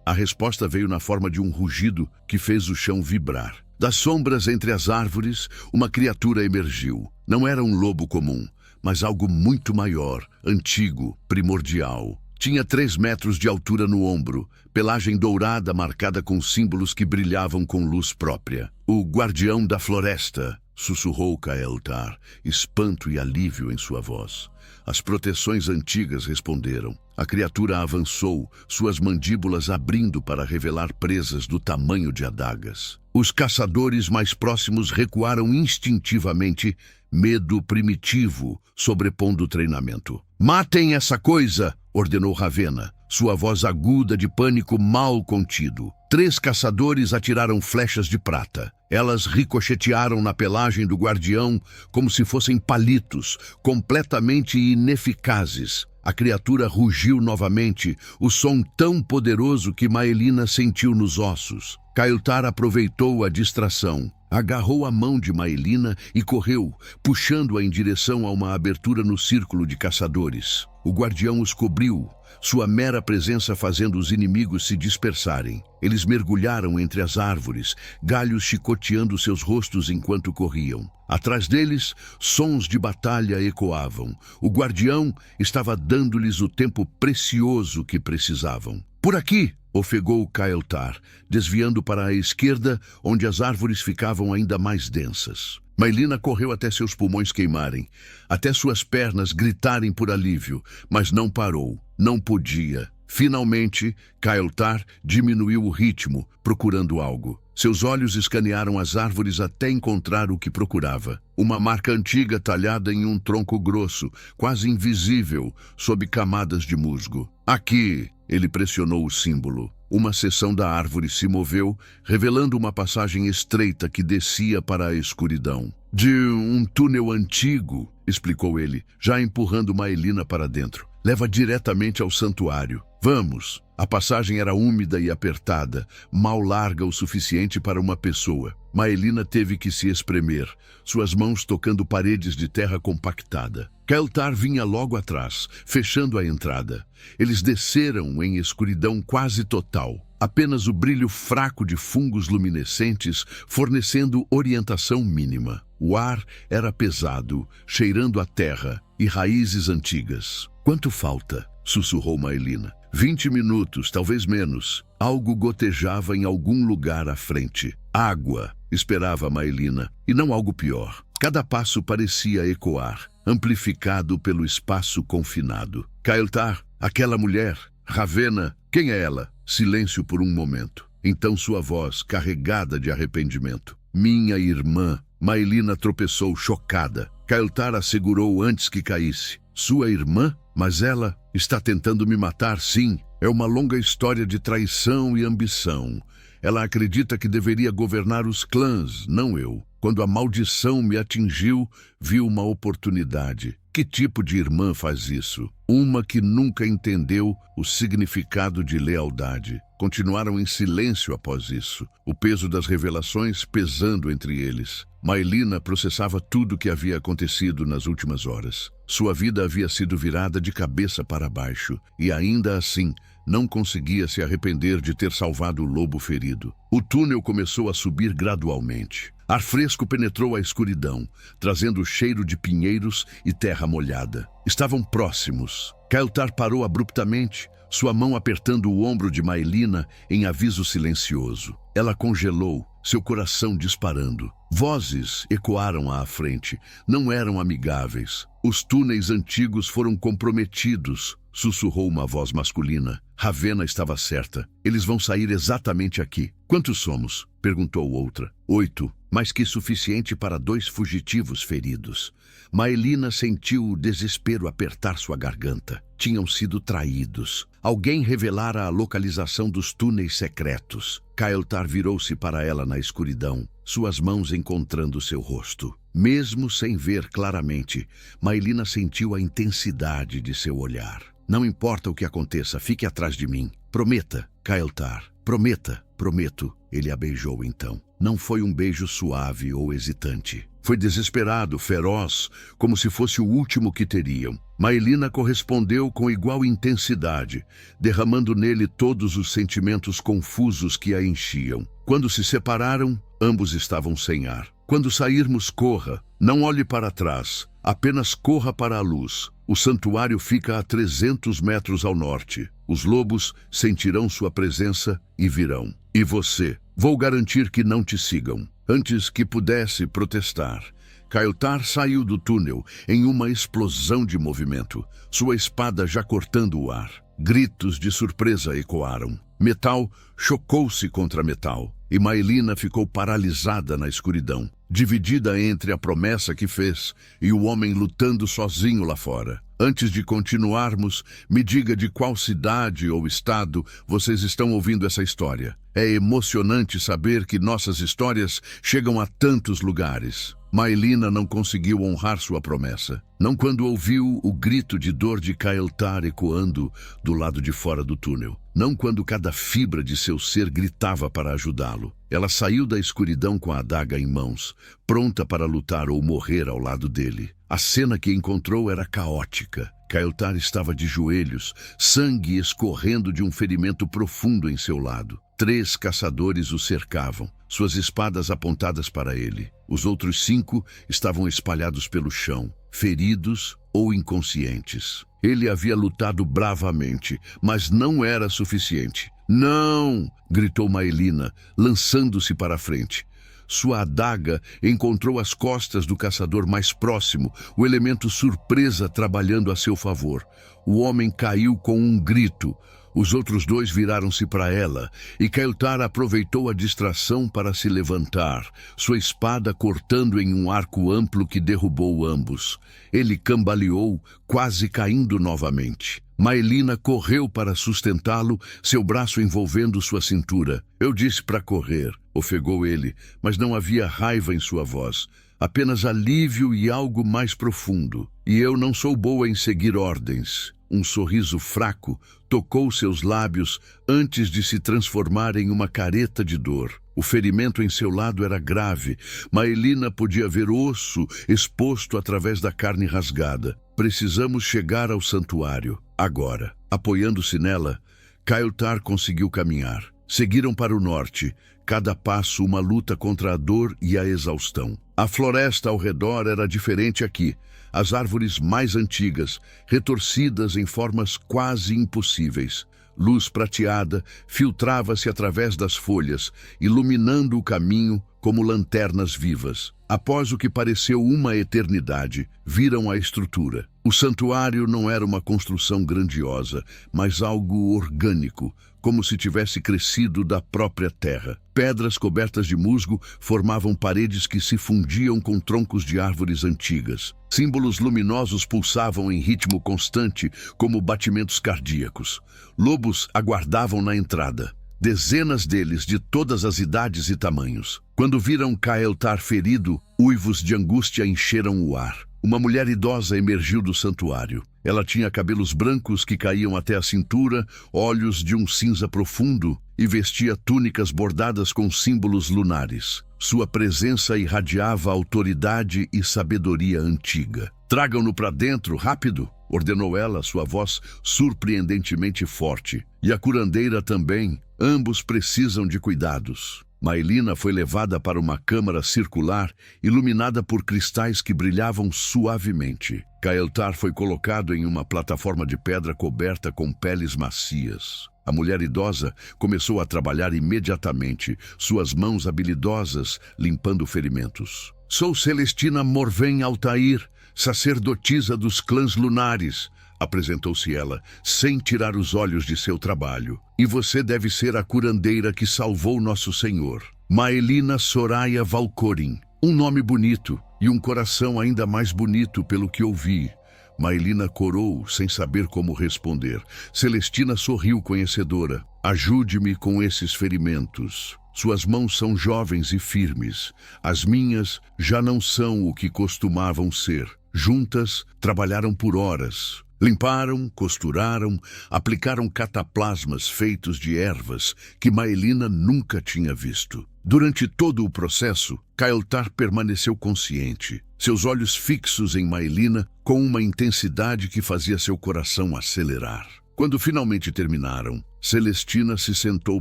A resposta veio na forma de um rugido que fez o chão vibrar. Das sombras entre as árvores, uma criatura emergiu. Não era um lobo comum, mas algo muito maior, antigo, primordial. Tinha 3 metros de altura no ombro, pelagem dourada marcada com símbolos que brilhavam com luz própria. O guardião da floresta, sussurrou Kael'thar, espanto e alívio em sua voz. As proteções antigas responderam. A criatura avançou, suas mandíbulas abrindo para revelar presas do tamanho de adagas. Os caçadores mais próximos recuaram instintivamente, medo primitivo, sobrepondo o treinamento. Matem essa coisa! Ordenou Ravenna, sua voz aguda de pânico mal contido. 3 caçadores atiraram flechas de prata. Elas ricochetearam na pelagem do guardião como se fossem palitos, completamente ineficazes. A criatura rugiu novamente, o som tão poderoso que Maelina sentiu nos ossos. Kael'thar aproveitou a distração. Agarrou a mão de Maelina e correu, puxando-a em direção a uma abertura no círculo de caçadores. O guardião os cobriu, sua mera presença fazendo os inimigos se dispersarem. Eles mergulharam entre as árvores, galhos chicoteando seus rostos enquanto corriam. Atrás deles, sons de batalha ecoavam. O guardião estava dando-lhes o tempo precioso que precisavam. "Por aqui!" ofegou Caeltar, desviando para a esquerda, onde as árvores ficavam ainda mais densas. Maelina correu até seus pulmões queimarem, até suas pernas gritarem por alívio, mas não parou, não podia. Finalmente, Caeltar diminuiu o ritmo, procurando algo. Seus olhos escanearam as árvores até encontrar o que procurava. Uma marca antiga talhada em um tronco grosso, quase invisível, sob camadas de musgo. "Aqui!" Ele pressionou o símbolo. Uma seção da árvore se moveu, revelando uma passagem estreita que descia para a escuridão. "De um túnel antigo", explicou ele, já empurrando Maelina para dentro. "Leva diretamente ao santuário. Vamos." A passagem era úmida e apertada, mal larga o suficiente para uma pessoa. Maelina teve que se espremer, suas mãos tocando paredes de terra compactada. Caeltar vinha logo atrás, fechando a entrada. Eles desceram em escuridão quase total. Apenas o brilho fraco de fungos luminescentes fornecendo orientação mínima. O ar era pesado, cheirando a terra e raízes antigas. "Quanto falta?" sussurrou Maelina. 20 minutos, talvez menos. Algo gotejava em algum lugar à frente. Água, esperava Maelina, e não algo pior. Cada passo parecia ecoar, amplificado pelo espaço confinado. "Caeltar, aquela mulher, Ravena, quem é ela?" Silêncio por um momento. Então sua voz, carregada de arrependimento. "Minha irmã." Maelina tropeçou, chocada. Caeltar a segurou antes que caísse. "Sua irmã? Mas ela está tentando me matar, sim. É uma longa história de traição e ambição. Ela acredita que deveria governar os clãs, não eu. Quando a maldição me atingiu, vi uma oportunidade. Que tipo de irmã faz isso? Uma que nunca entendeu o significado de lealdade." Continuaram em silêncio após isso, o peso das revelações pesando entre eles. Maelina processava tudo o que havia acontecido nas últimas horas. Sua vida havia sido virada de cabeça para baixo, e ainda assim não conseguia se arrepender de ter salvado o lobo ferido. O túnel começou a subir gradualmente. Ar fresco penetrou a escuridão, trazendo o cheiro de pinheiros e terra molhada. Estavam próximos. Caeltar parou abruptamente, sua mão apertando o ombro de Maelina em aviso silencioso. Ela congelou, seu coração disparando. Vozes ecoaram à frente, não eram amigáveis. "Os túneis antigos foram comprometidos", sussurrou uma voz masculina. Ravena estava certa. "Eles vão sair exatamente aqui." "Quantos somos?" perguntou outra. 8, mais que suficiente para 2 fugitivos feridos. Maelina sentiu o desespero apertar sua garganta. Tinham sido traídos. Alguém revelara a localização dos túneis secretos. Caeltar virou-se para ela na escuridão, suas mãos encontrando seu rosto. Mesmo sem ver claramente, Maelina sentiu a intensidade de seu olhar. "Não importa o que aconteça, fique atrás de mim. Prometa, Caeltar. Prometa." "Prometo." Ele a beijou então. Não foi um beijo suave ou hesitante. Foi desesperado, feroz, como se fosse o último que teriam. Maelina correspondeu com igual intensidade, derramando nele todos os sentimentos confusos que a enchiam. Quando se separaram, ambos estavam sem ar. "Quando sairmos, corra. Não olhe para trás. Apenas corra para a luz. O santuário fica a 300 metros ao norte. Os lobos sentirão sua presença e virão. E você? Vou garantir que não te sigam." Antes que pudesse protestar, Caeltar saiu do túnel em uma explosão de movimento, sua espada já cortando o ar. Gritos de surpresa ecoaram. Metal chocou-se contra metal, e Maelina ficou paralisada na escuridão, dividida entre a promessa que fez e o homem lutando sozinho lá fora. "Antes de continuarmos, me diga de qual cidade ou estado vocês estão ouvindo essa história. É emocionante saber que nossas histórias chegam a tantos lugares." Maelina não conseguiu honrar sua promessa. Não quando ouviu o grito de dor de Caeltar ecoando do lado de fora do túnel. Não quando cada fibra de seu ser gritava para ajudá-lo. Ela saiu da escuridão com a adaga em mãos, pronta para lutar ou morrer ao lado dele. A cena que encontrou era caótica. Caeltar estava de joelhos, sangue escorrendo de um ferimento profundo em seu lado. 3 caçadores o cercavam, suas espadas apontadas para ele. Os outros 5 estavam espalhados pelo chão, feridos ou inconscientes. Ele havia lutado bravamente, mas não era suficiente. "Não!" gritou Maelina, lançando-se para a frente. Sua adaga encontrou as costas do caçador mais próximo, o elemento surpresa trabalhando a seu favor. O homem caiu com um grito. Os outros 2 viraram-se para ela, e Caeltar aproveitou a distração para se levantar, sua espada cortando em um arco amplo que derrubou ambos. Ele cambaleou, quase caindo novamente. Maelina correu para sustentá-lo, seu braço envolvendo sua cintura. "Eu disse para correr", ofegou ele, mas não havia raiva em sua voz, apenas alívio e algo mais profundo. "E eu não sou boa em seguir ordens." Um sorriso fraco tocou seus lábios antes de se transformar em uma careta de dor. O ferimento em seu lado era grave. Maelina podia ver osso exposto através da carne rasgada. "Precisamos chegar ao santuário, agora." Apoiando-se nela, Caeltar conseguiu caminhar. Seguiram para o norte, cada passo uma luta contra a dor e a exaustão. A floresta ao redor era diferente aqui. As árvores mais antigas, retorcidas em formas quase impossíveis. Luz prateada filtrava-se através das folhas, iluminando o caminho como lanternas vivas. Após o que pareceu uma eternidade, viram a estrutura. O santuário não era uma construção grandiosa, mas algo orgânico, como se tivesse crescido da própria terra. Pedras cobertas de musgo formavam paredes que se fundiam com troncos de árvores antigas. Símbolos luminosos pulsavam em ritmo constante, como batimentos cardíacos. Lobos aguardavam na entrada. Dezenas deles, de todas as idades e tamanhos. Quando viram Caeltar ferido, uivos de angústia encheram o ar. Uma mulher idosa emergiu do santuário. Ela tinha cabelos brancos que caíam até a cintura, olhos de um cinza profundo e vestia túnicas bordadas com símbolos lunares. Sua presença irradiava autoridade e sabedoria antiga. "Tragam-no para dentro, rápido!" ordenou ela, sua voz surpreendentemente forte. "E a curandeira também. Ambos precisam de cuidados." Maelina foi levada para uma câmara circular, iluminada por cristais que brilhavam suavemente. Caeltar foi colocado em uma plataforma de pedra coberta com peles macias. A mulher idosa começou a trabalhar imediatamente, suas mãos habilidosas limpando ferimentos. "Sou Celestina Morven Altair, sacerdotisa dos clãs lunares", apresentou-se ela, sem tirar os olhos de seu trabalho. "E você deve ser a curandeira que salvou nosso senhor. Maelina Soraya Valcorin." Um nome bonito e um coração ainda mais bonito pelo que ouvi. Maelina corou, sem saber como responder. Celestina sorriu conhecedora. "Ajude-me com esses ferimentos. Suas mãos são jovens e firmes. As minhas já não são o que costumavam ser." Juntas, trabalharam por horas. Limparam, costuraram, aplicaram cataplasmas feitos de ervas que Maelina nunca tinha visto. Durante todo o processo, Caeltar permaneceu consciente, seus olhos fixos em Maelina com uma intensidade que fazia seu coração acelerar. Quando finalmente terminaram, Celestina se sentou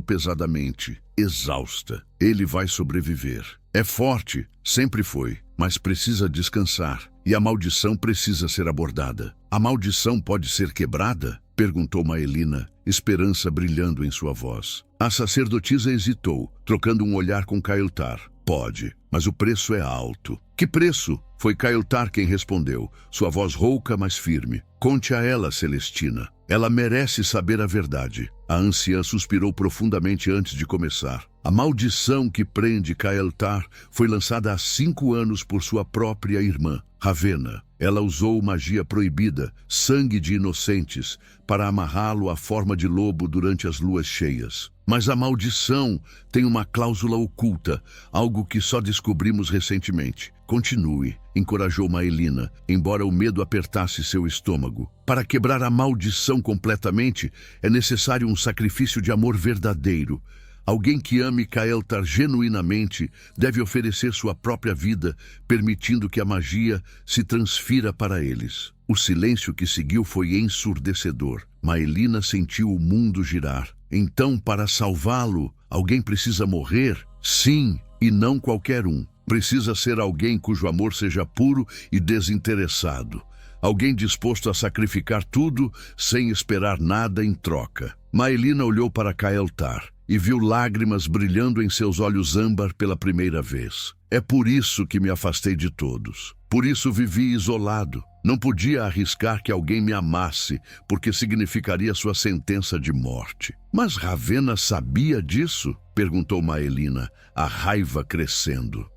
pesadamente, exausta. "Ele vai sobreviver. É forte, sempre foi, mas precisa descansar. E a maldição precisa ser abordada." "A maldição pode ser quebrada?" perguntou Maelina, esperança brilhando em sua voz. A sacerdotisa hesitou, trocando um olhar com Caeltar. "Pode, mas o preço é alto." "Que preço?" Foi Caeltar quem respondeu, sua voz rouca, mas firme. "Conte a ela, Celestina. Ela merece saber a verdade." A anciã suspirou profundamente antes de começar. A maldição que prende Caeltar foi lançada há 5 anos por sua própria irmã, Ravena. Ela usou magia proibida, sangue de inocentes, para amarrá-lo à forma de lobo durante as luas cheias. Mas a maldição tem uma cláusula oculta, algo que só descobrimos recentemente. "Continue", encorajou Maelina, embora o medo apertasse seu estômago. "Para quebrar a maldição completamente, é necessário um sacrifício de amor verdadeiro. Alguém que ame Kael'thar genuinamente deve oferecer sua própria vida, permitindo que a magia se transfira para eles. O silêncio que seguiu foi ensurdecedor. Maelina sentiu o mundo girar. Então, para salvá-lo, alguém precisa morrer? Sim, e não qualquer um. Precisa ser alguém cujo amor seja puro e desinteressado. Alguém disposto a sacrificar tudo sem esperar nada em troca. Maelina olhou para Kael'thar e viu lágrimas brilhando em seus olhos âmbar pela primeira vez. É por isso que me afastei de todos. Por isso vivi isolado. Não podia arriscar que alguém me amasse, porque significaria sua sentença de morte. Mas Ravenna sabia disso? Perguntou Maelina, a raiva crescendo.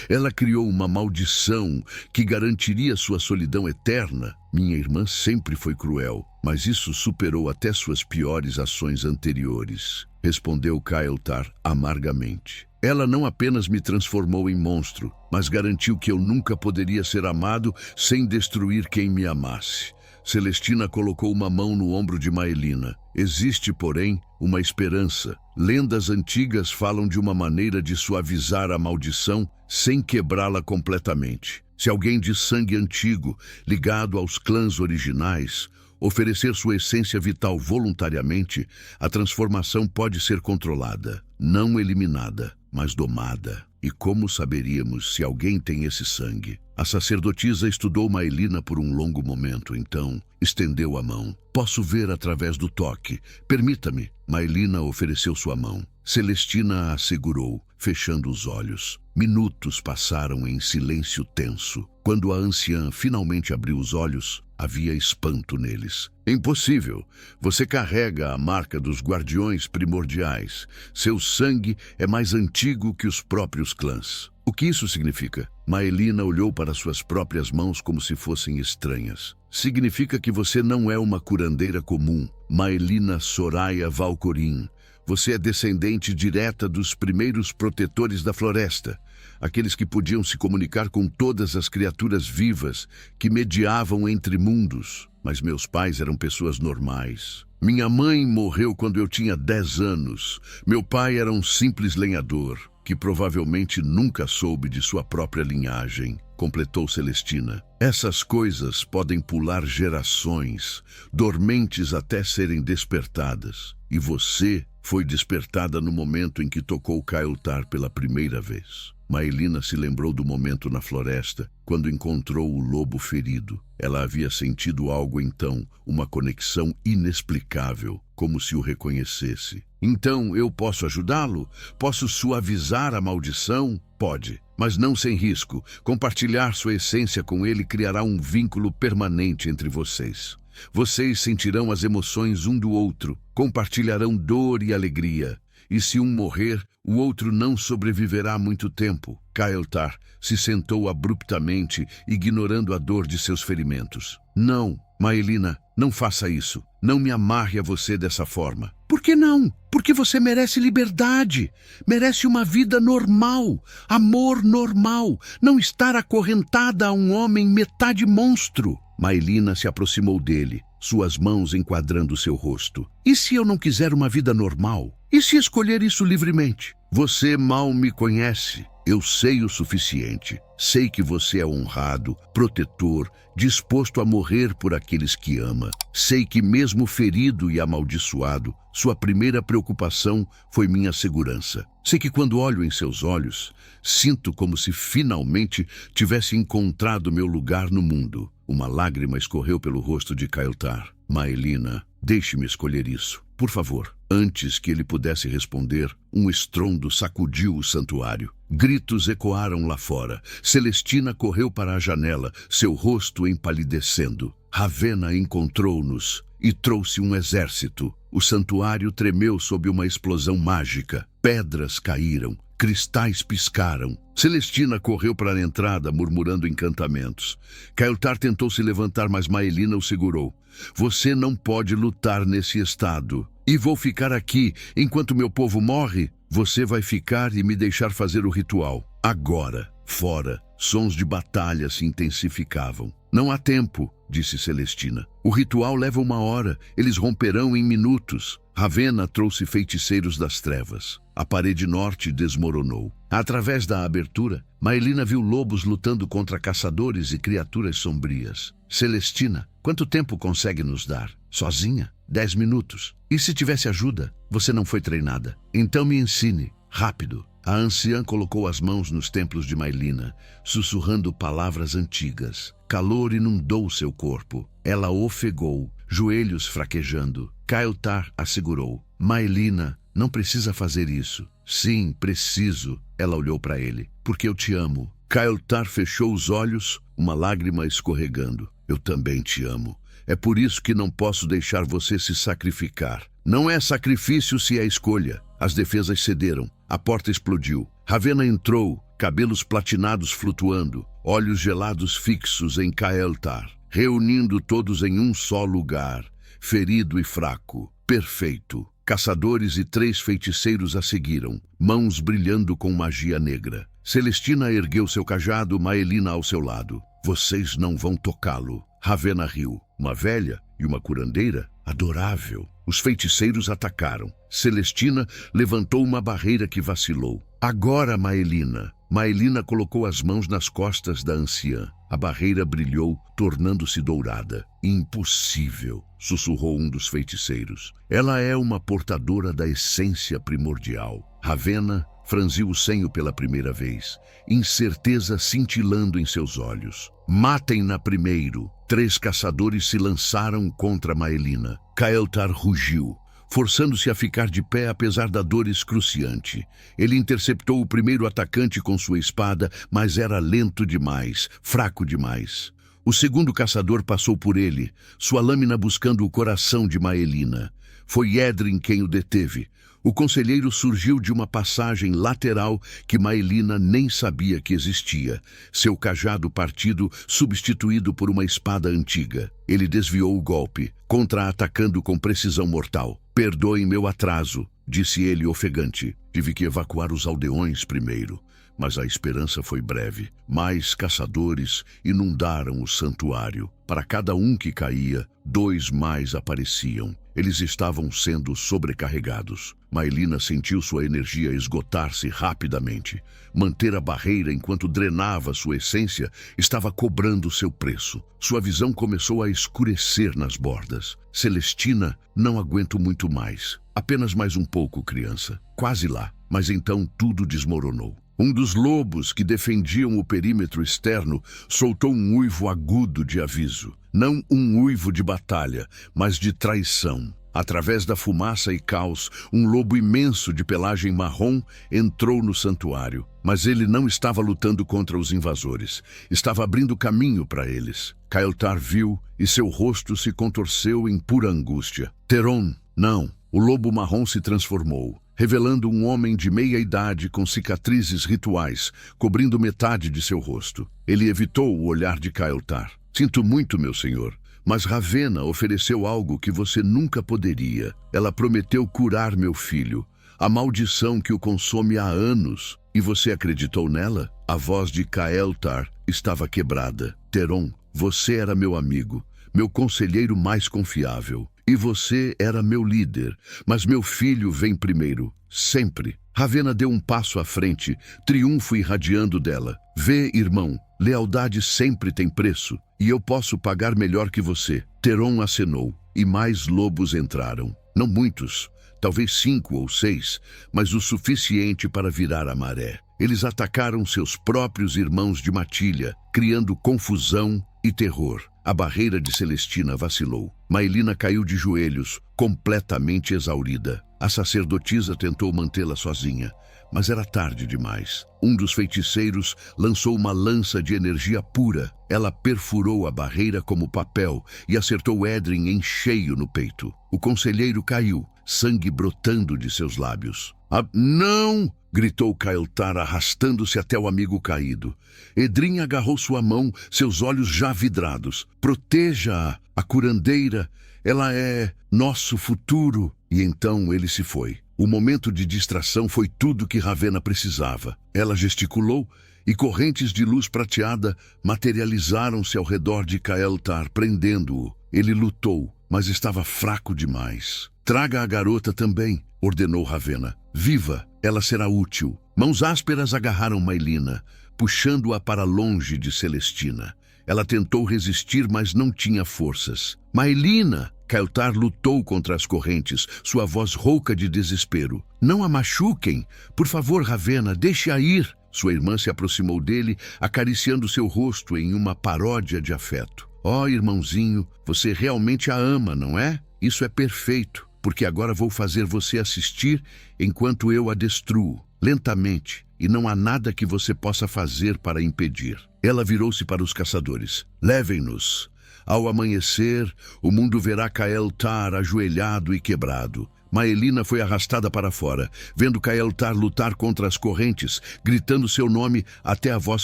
Ela criou uma maldição que garantiria sua solidão eterna. Minha irmã sempre foi cruel, mas isso superou até suas piores ações anteriores, respondeu Kael'thar amargamente. Ela não apenas me transformou em monstro, mas garantiu que eu nunca poderia ser amado sem destruir quem me amasse. Celestina colocou uma mão no ombro de Maelina. Existe, porém, uma esperança. Lendas antigas falam de uma maneira de suavizar a maldição sem quebrá-la completamente. Se alguém de sangue antigo, ligado aos clãs originais, oferecer sua essência vital voluntariamente, a transformação pode ser controlada, não eliminada, mas domada. E como saberíamos se alguém tem esse sangue? A sacerdotisa estudou Maelina por um longo momento, então estendeu a mão. Posso ver através do toque. Permita-me. Maelina ofereceu sua mão. Celestina a segurou, fechando os olhos. Minutos passaram em silêncio tenso. Quando a anciã finalmente abriu os olhos, havia espanto neles. Impossível! Você carrega a marca dos guardiões primordiais. Seu sangue é mais antigo que os próprios clãs. O que isso significa? Maelina olhou para suas próprias mãos como se fossem estranhas. Significa que você não é uma curandeira comum. Maelina Soraya Valcorin. Você é descendente direta dos primeiros protetores da floresta, aqueles que podiam se comunicar com todas as criaturas vivas que mediavam entre mundos. Mas meus pais eram pessoas normais. Minha mãe morreu quando eu tinha 10 anos. Meu pai era um simples lenhador, que provavelmente nunca soube de sua própria linhagem, completou Celestina. Essas coisas podem pular gerações, dormentes até serem despertadas. E você foi despertada no momento em que tocou Kael'thar pela primeira vez. Maelina se lembrou do momento na floresta, quando encontrou o lobo ferido. Ela havia sentido algo então, uma conexão inexplicável, como se o reconhecesse. Então eu posso ajudá-lo? Posso suavizar a maldição? Pode, mas não sem risco. Compartilhar sua essência com ele criará um vínculo permanente entre vocês. Vocês sentirão as emoções um do outro, compartilharão dor e alegria. E se um morrer, o outro não sobreviverá muito tempo. Kael'thar se sentou abruptamente, ignorando a dor de seus ferimentos. Não, Maelina, não faça isso. Não me amarre a você dessa forma. Por que não? Porque você merece liberdade. Merece uma vida normal. Amor normal. Não estar acorrentada a um homem metade monstro. Maelina se aproximou dele, suas mãos enquadrando seu rosto. E se eu não quiser uma vida normal? E se escolher isso livremente? Você mal me conhece. Eu sei o suficiente. Sei que você é honrado, protetor, disposto a morrer por aqueles que ama. Sei que mesmo ferido e amaldiçoado, sua primeira preocupação foi minha segurança. Sei que quando olho em seus olhos, sinto como se finalmente tivesse encontrado meu lugar no mundo. Uma lágrima escorreu pelo rosto de Kael'thar. Maelina, deixe-me escolher isso, por favor. Antes que ele pudesse responder, um estrondo sacudiu o santuário. Gritos ecoaram lá fora. Celestina correu para a janela, seu rosto empalidecendo. Ravenna encontrou-nos e trouxe um exército. O santuário tremeu sob uma explosão mágica. Pedras caíram, cristais piscaram. Celestina correu para a entrada, murmurando encantamentos. Kael'thar tentou se levantar, mas Maelina o segurou. Você não pode lutar nesse estado. E vou ficar aqui enquanto meu povo morre? Você vai ficar e me deixar fazer o ritual. Agora, fora, sons de batalha se intensificavam. Não há tempo, disse Celestina. O ritual leva 1 hora, eles romperão em minutos. Ravenna trouxe feiticeiros das trevas. A parede norte desmoronou. Através da abertura, Maelina viu lobos lutando contra caçadores e criaturas sombrias. Celestina, quanto tempo consegue nos dar? Sozinha? 10 minutos. E se tivesse ajuda? Você não foi treinada. Então me ensine. Rápido. A anciã colocou as mãos nos templos de Maelina, sussurrando palavras antigas. Calor inundou seu corpo. Ela ofegou, joelhos fraquejando. Caeltar a segurou. Maelina, não precisa fazer isso. Sim, preciso. Ela olhou para ele. Porque eu te amo. Caeltar fechou os olhos, uma lágrima escorregando. Eu também te amo. É por isso que não posso deixar você se sacrificar. Não é sacrifício se é escolha. As defesas cederam. A porta explodiu. Ravenna entrou, cabelos platinados flutuando, olhos gelados fixos em Caeltar, reunindo todos em um só lugar, ferido e fraco, perfeito. Caçadores e 3 feiticeiros a seguiram, mãos brilhando com magia negra. Celestina ergueu seu cajado, Maelina ao seu lado. Vocês não vão tocá-lo. Ravenna riu. Uma velha e uma curandeira? Adorável. Os feiticeiros atacaram. Celestina levantou uma barreira que vacilou. Agora, Maelina. Maelina colocou as mãos nas costas da anciã. A barreira brilhou, tornando-se dourada. Impossível, sussurrou um dos feiticeiros. Ela é uma portadora da essência primordial. Ravenna franziu o senho pela primeira vez, incerteza cintilando em seus olhos. Matem-na primeiro. 3 caçadores se lançaram contra Maelina. Caeltar rugiu, forçando-se a ficar de pé apesar da dor excruciante. Ele interceptou o primeiro atacante com sua espada, mas era lento demais, fraco demais. O segundo caçador passou por ele, sua lâmina buscando o coração de Maelina. Foi Edrin quem o deteve. O conselheiro surgiu de uma passagem lateral que Maelina nem sabia que existia. Seu cajado partido substituído por uma espada antiga. Ele desviou o golpe, contra-atacando com precisão mortal. Perdoem meu atraso, disse ele ofegante. Tive que evacuar os aldeões primeiro. Mas a esperança foi breve. Mais caçadores inundaram o santuário. Para cada um que caía, 2 mais apareciam. Eles estavam sendo sobrecarregados. Maelina sentiu sua energia esgotar-se rapidamente. Manter a barreira enquanto drenava sua essência estava cobrando seu preço. Sua visão começou a escurecer nas bordas. Celestina, não aguento muito mais. Apenas mais um pouco, criança. Quase lá. Mas então tudo desmoronou. Um dos lobos que defendiam o perímetro externo soltou um uivo agudo de aviso. Não um uivo de batalha, mas de traição. Através da fumaça e caos, um lobo imenso de pelagem marrom entrou no santuário. Mas ele não estava lutando contra os invasores. Estava abrindo caminho para eles. Caeltar viu e seu rosto se contorceu em pura angústia. Teron, não. O lobo marrom se transformou, revelando um homem de meia idade com cicatrizes rituais, cobrindo metade de seu rosto. Ele evitou o olhar de Caeltar. Sinto muito, meu senhor, mas Ravenna ofereceu algo que você nunca poderia. Ela prometeu curar meu filho, a maldição que o consome há anos. E você acreditou nela? A voz de Caeltar estava quebrada. Teron, você era meu amigo, meu conselheiro mais confiável. E você era meu líder, mas meu filho vem primeiro, sempre. Ravenna deu um passo à frente, triunfo irradiando dela. Vê, irmão, lealdade sempre tem preço, e eu posso pagar melhor que você. Teron acenou, e mais lobos entraram. Não muitos, talvez 5 ou 6, mas o suficiente para virar a maré. Eles atacaram seus próprios irmãos de matilha, criando confusão e terror. A barreira de Celestina vacilou. Maelina caiu de joelhos, completamente exaurida. A sacerdotisa tentou mantê-la sozinha, mas era tarde demais. Um dos feiticeiros lançou uma lança de energia pura. Ela perfurou a barreira como papel e acertou Edrin em cheio no peito. O conselheiro caiu, sangue brotando de seus lábios. Não! Gritou Caeltar, arrastando-se até o amigo caído. Edrin agarrou sua mão, seus olhos já vidrados. Proteja-a, a curandeira. Ela é nosso futuro. E então ele se foi. O momento de distração foi tudo que Ravenna precisava. Ela gesticulou e correntes de luz prateada materializaram-se ao redor de Kael'thar, prendendo-o. Ele lutou, mas estava fraco demais. Traga a garota também, ordenou Ravenna. Viva, ela será útil. Mãos ásperas agarraram Maelina, puxando-a para longe de Celestina. Ela tentou resistir, mas não tinha forças. Maelina! Kael'thar lutou contra as correntes, sua voz rouca de desespero. Não a machuquem! Por favor, Ravenna, deixe-a ir! Sua irmã se aproximou dele, acariciando seu rosto em uma paródia de afeto. Oh, irmãozinho, você realmente a ama, não é? Isso é perfeito, porque agora vou fazer você assistir enquanto eu a destruo, lentamente, e não há nada que você possa fazer para impedir. Ela virou-se para os caçadores. Levem-nos. Ao amanhecer, o mundo verá Kael'thar ajoelhado e quebrado. Maelina foi arrastada para fora, vendo Kael'thar lutar contra as correntes, gritando seu nome até a voz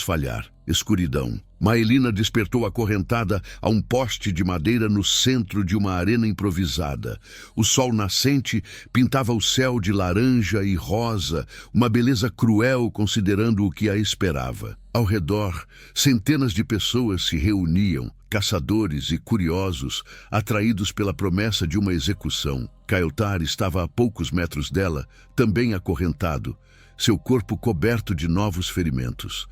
falhar. Escuridão. Maelina despertou acorrentada a um poste de madeira no centro de uma arena improvisada. O sol nascente pintava o céu de laranja e rosa, uma beleza cruel considerando o que a esperava. Ao redor, centenas de pessoas se reuniam, caçadores e curiosos, atraídos pela promessa de uma execução. Kael'thar estava a poucos metros dela, também acorrentado, seu corpo coberto de novos ferimentos.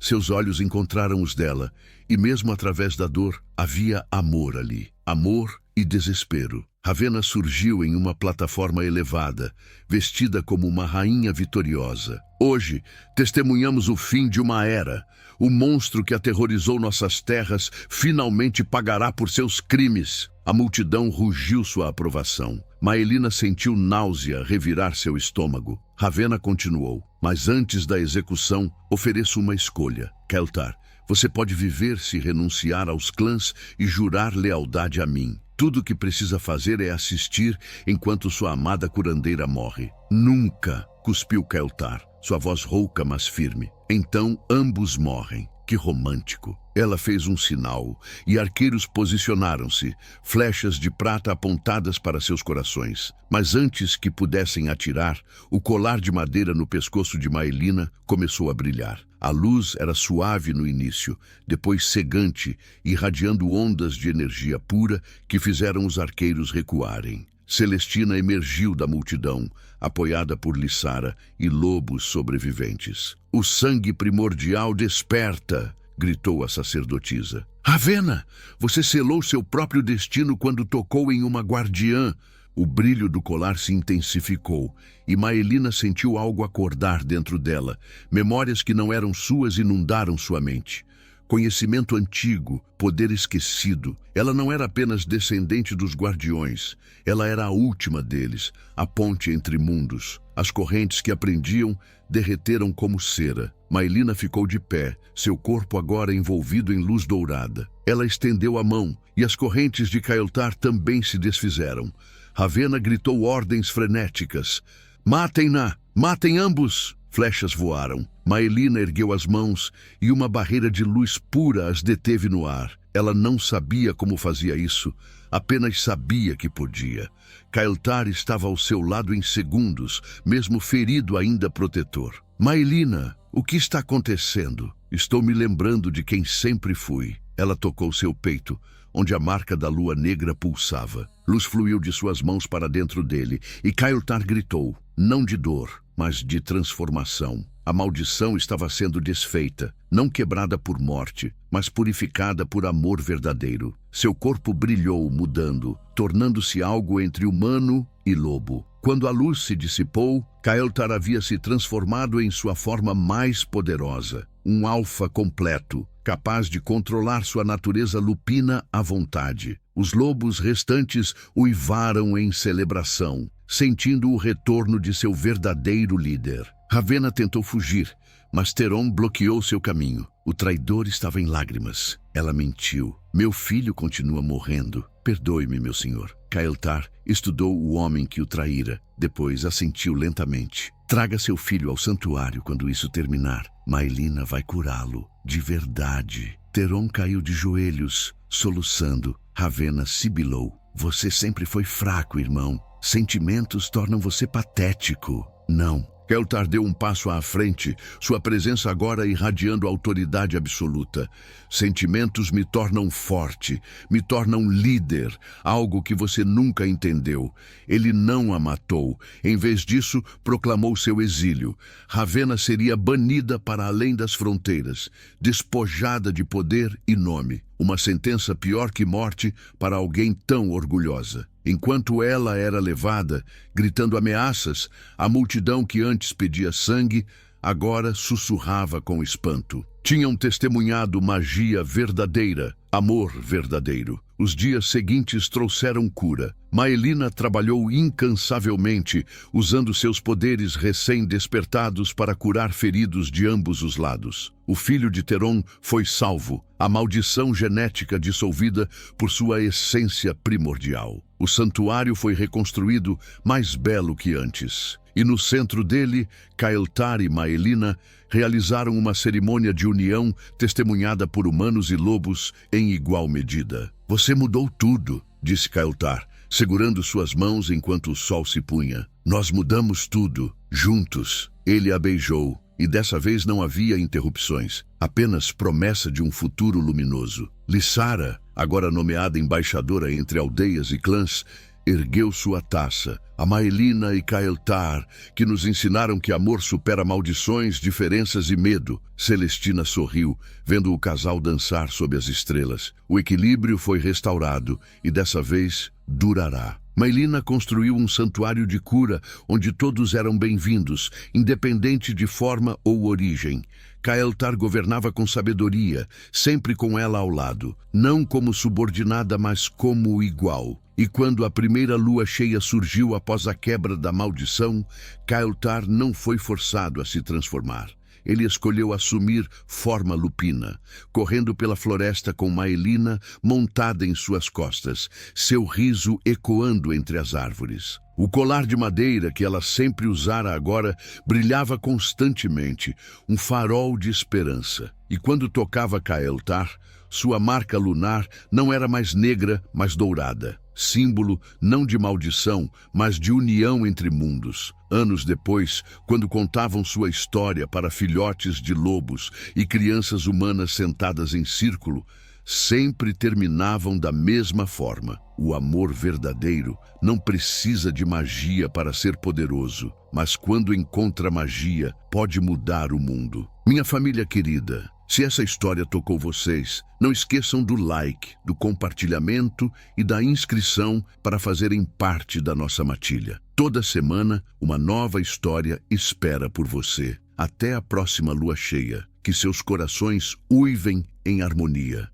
Seus olhos encontraram os dela, e mesmo através da dor, havia amor ali. Amor e desespero. Ravenna surgiu em uma plataforma elevada, vestida como uma rainha vitoriosa. Hoje, testemunhamos o fim de uma era. O monstro que aterrorizou nossas terras finalmente pagará por seus crimes. A multidão rugiu sua aprovação. Maelina sentiu náusea revirar seu estômago. Ravenna continuou. Mas antes da execução, ofereço uma escolha. Kael'thar, você pode viver se renunciar aos clãs e jurar lealdade a mim. Tudo o que precisa fazer é assistir enquanto sua amada curandeira morre. Nunca, cuspiu Kael'thar, sua voz rouca mas firme. Então ambos morrem. Que romântico. Ela fez um sinal, e arqueiros posicionaram-se, flechas de prata apontadas para seus corações. Mas antes que pudessem atirar, o colar de madeira no pescoço de Maelina começou a brilhar. A luz era suave no início, depois cegante, irradiando ondas de energia pura que fizeram os arqueiros recuarem. Celestina emergiu da multidão, apoiada por Lissara e lobos sobreviventes. O sangue primordial desperta! Gritou a sacerdotisa. Ravenna, você selou seu próprio destino quando tocou em uma guardiã. O brilho do colar se intensificou e Maelina sentiu algo acordar dentro dela. Memórias que não eram suas inundaram sua mente. Conhecimento antigo, poder esquecido. Ela não era apenas descendente dos guardiões. Ela era a última deles, a ponte entre mundos. As correntes que aprendiam derreteram como cera. Maelina ficou de pé, seu corpo agora envolvido em luz dourada. Ela estendeu a mão, e as correntes de Kael'thar também se desfizeram. Ravenna gritou ordens frenéticas. Matem-na! Matem ambos! Flechas voaram. Maelina ergueu as mãos, e uma barreira de luz pura as deteve no ar. Ela não sabia como fazia isso, apenas sabia que podia. Kael'thar estava ao seu lado em segundos, mesmo ferido ainda protetor. Maelina, o que está acontecendo? Estou me lembrando de quem sempre fui. Ela tocou seu peito, onde a marca da lua negra pulsava. Luz fluiu de suas mãos para dentro dele, e Kael'thar gritou, não de dor, mas de transformação. A maldição estava sendo desfeita, não quebrada por morte, mas purificada por amor verdadeiro. Seu corpo brilhou, mudando, tornando-se algo entre humano e lobo. Quando a luz se dissipou, Kael'thar havia se transformado em sua forma mais poderosa, um alfa completo, capaz de controlar sua natureza lupina à vontade. Os lobos restantes uivaram em celebração, sentindo o retorno de seu verdadeiro líder. Ravenna tentou fugir, mas Theron bloqueou seu caminho. O traidor estava em lágrimas. Ela mentiu. Meu filho continua morrendo. Perdoe-me, meu senhor. Kael'thar estudou o homem que o traíra. Depois assentiu lentamente. Traga seu filho ao santuário quando isso terminar. Maelina vai curá-lo. De verdade. Theron caiu de joelhos, soluçando. Ravenna sibilou. Você sempre foi fraco, irmão. Sentimentos tornam você patético. Não, Kael'thar deu um passo à frente, sua presença agora irradiando autoridade absoluta. Sentimentos me tornam forte, me tornam líder, algo que você nunca entendeu. Ele não a matou. Em vez disso, proclamou seu exílio. Ravenna seria banida para além das fronteiras, despojada de poder e nome. Uma sentença pior que morte para alguém tão orgulhosa. Enquanto ela era levada, gritando ameaças, a multidão que antes pedia sangue, agora sussurrava com espanto. Tinham testemunhado magia verdadeira, amor verdadeiro. Os dias seguintes trouxeram cura. Maelina trabalhou incansavelmente, usando seus poderes recém-despertados para curar feridos de ambos os lados. O filho de Teron foi salvo, a maldição genética dissolvida por sua essência primordial. O santuário foi reconstruído mais belo que antes. E no centro dele, Kael'thar e Maelina realizaram uma cerimônia de união testemunhada por humanos e lobos em igual medida. Você mudou tudo, disse Kael'thar, segurando suas mãos enquanto o sol se punha. Nós mudamos tudo, juntos. Ele a beijou, e dessa vez não havia interrupções, apenas promessa de um futuro luminoso. Lissara, agora nomeada embaixadora entre aldeias e clãs, ergueu sua taça. A Maelina e Kael'thar, que nos ensinaram que amor supera maldições, diferenças e medo. Celestina sorriu, vendo o casal dançar sob as estrelas. O equilíbrio foi restaurado e dessa vez durará. Maelina construiu um santuário de cura, onde todos eram bem-vindos, independente de forma ou origem. Kael'thar governava com sabedoria, sempre com ela ao lado, não como subordinada, mas como igual. E quando a primeira lua cheia surgiu após a quebra da maldição, Kael'thar não foi forçado a se transformar. Ele escolheu assumir forma lupina, correndo pela floresta com Maelina montada em suas costas, seu riso ecoando entre as árvores. O colar de madeira que ela sempre usara agora brilhava constantemente, um farol de esperança. E quando tocava Kael'thar, sua marca lunar não era mais negra, mas dourada. Símbolo não de maldição, mas de união entre mundos. Anos depois, quando contavam sua história para filhotes de lobos e crianças humanas sentadas em círculo, sempre terminavam da mesma forma. O amor verdadeiro não precisa de magia para ser poderoso, mas quando encontra magia, pode mudar o mundo. Minha família querida, se essa história tocou vocês, não esqueçam do like, do compartilhamento e da inscrição para fazerem parte da nossa matilha. Toda semana, uma nova história espera por você. Até a próxima lua cheia. Que seus corações uivem em harmonia.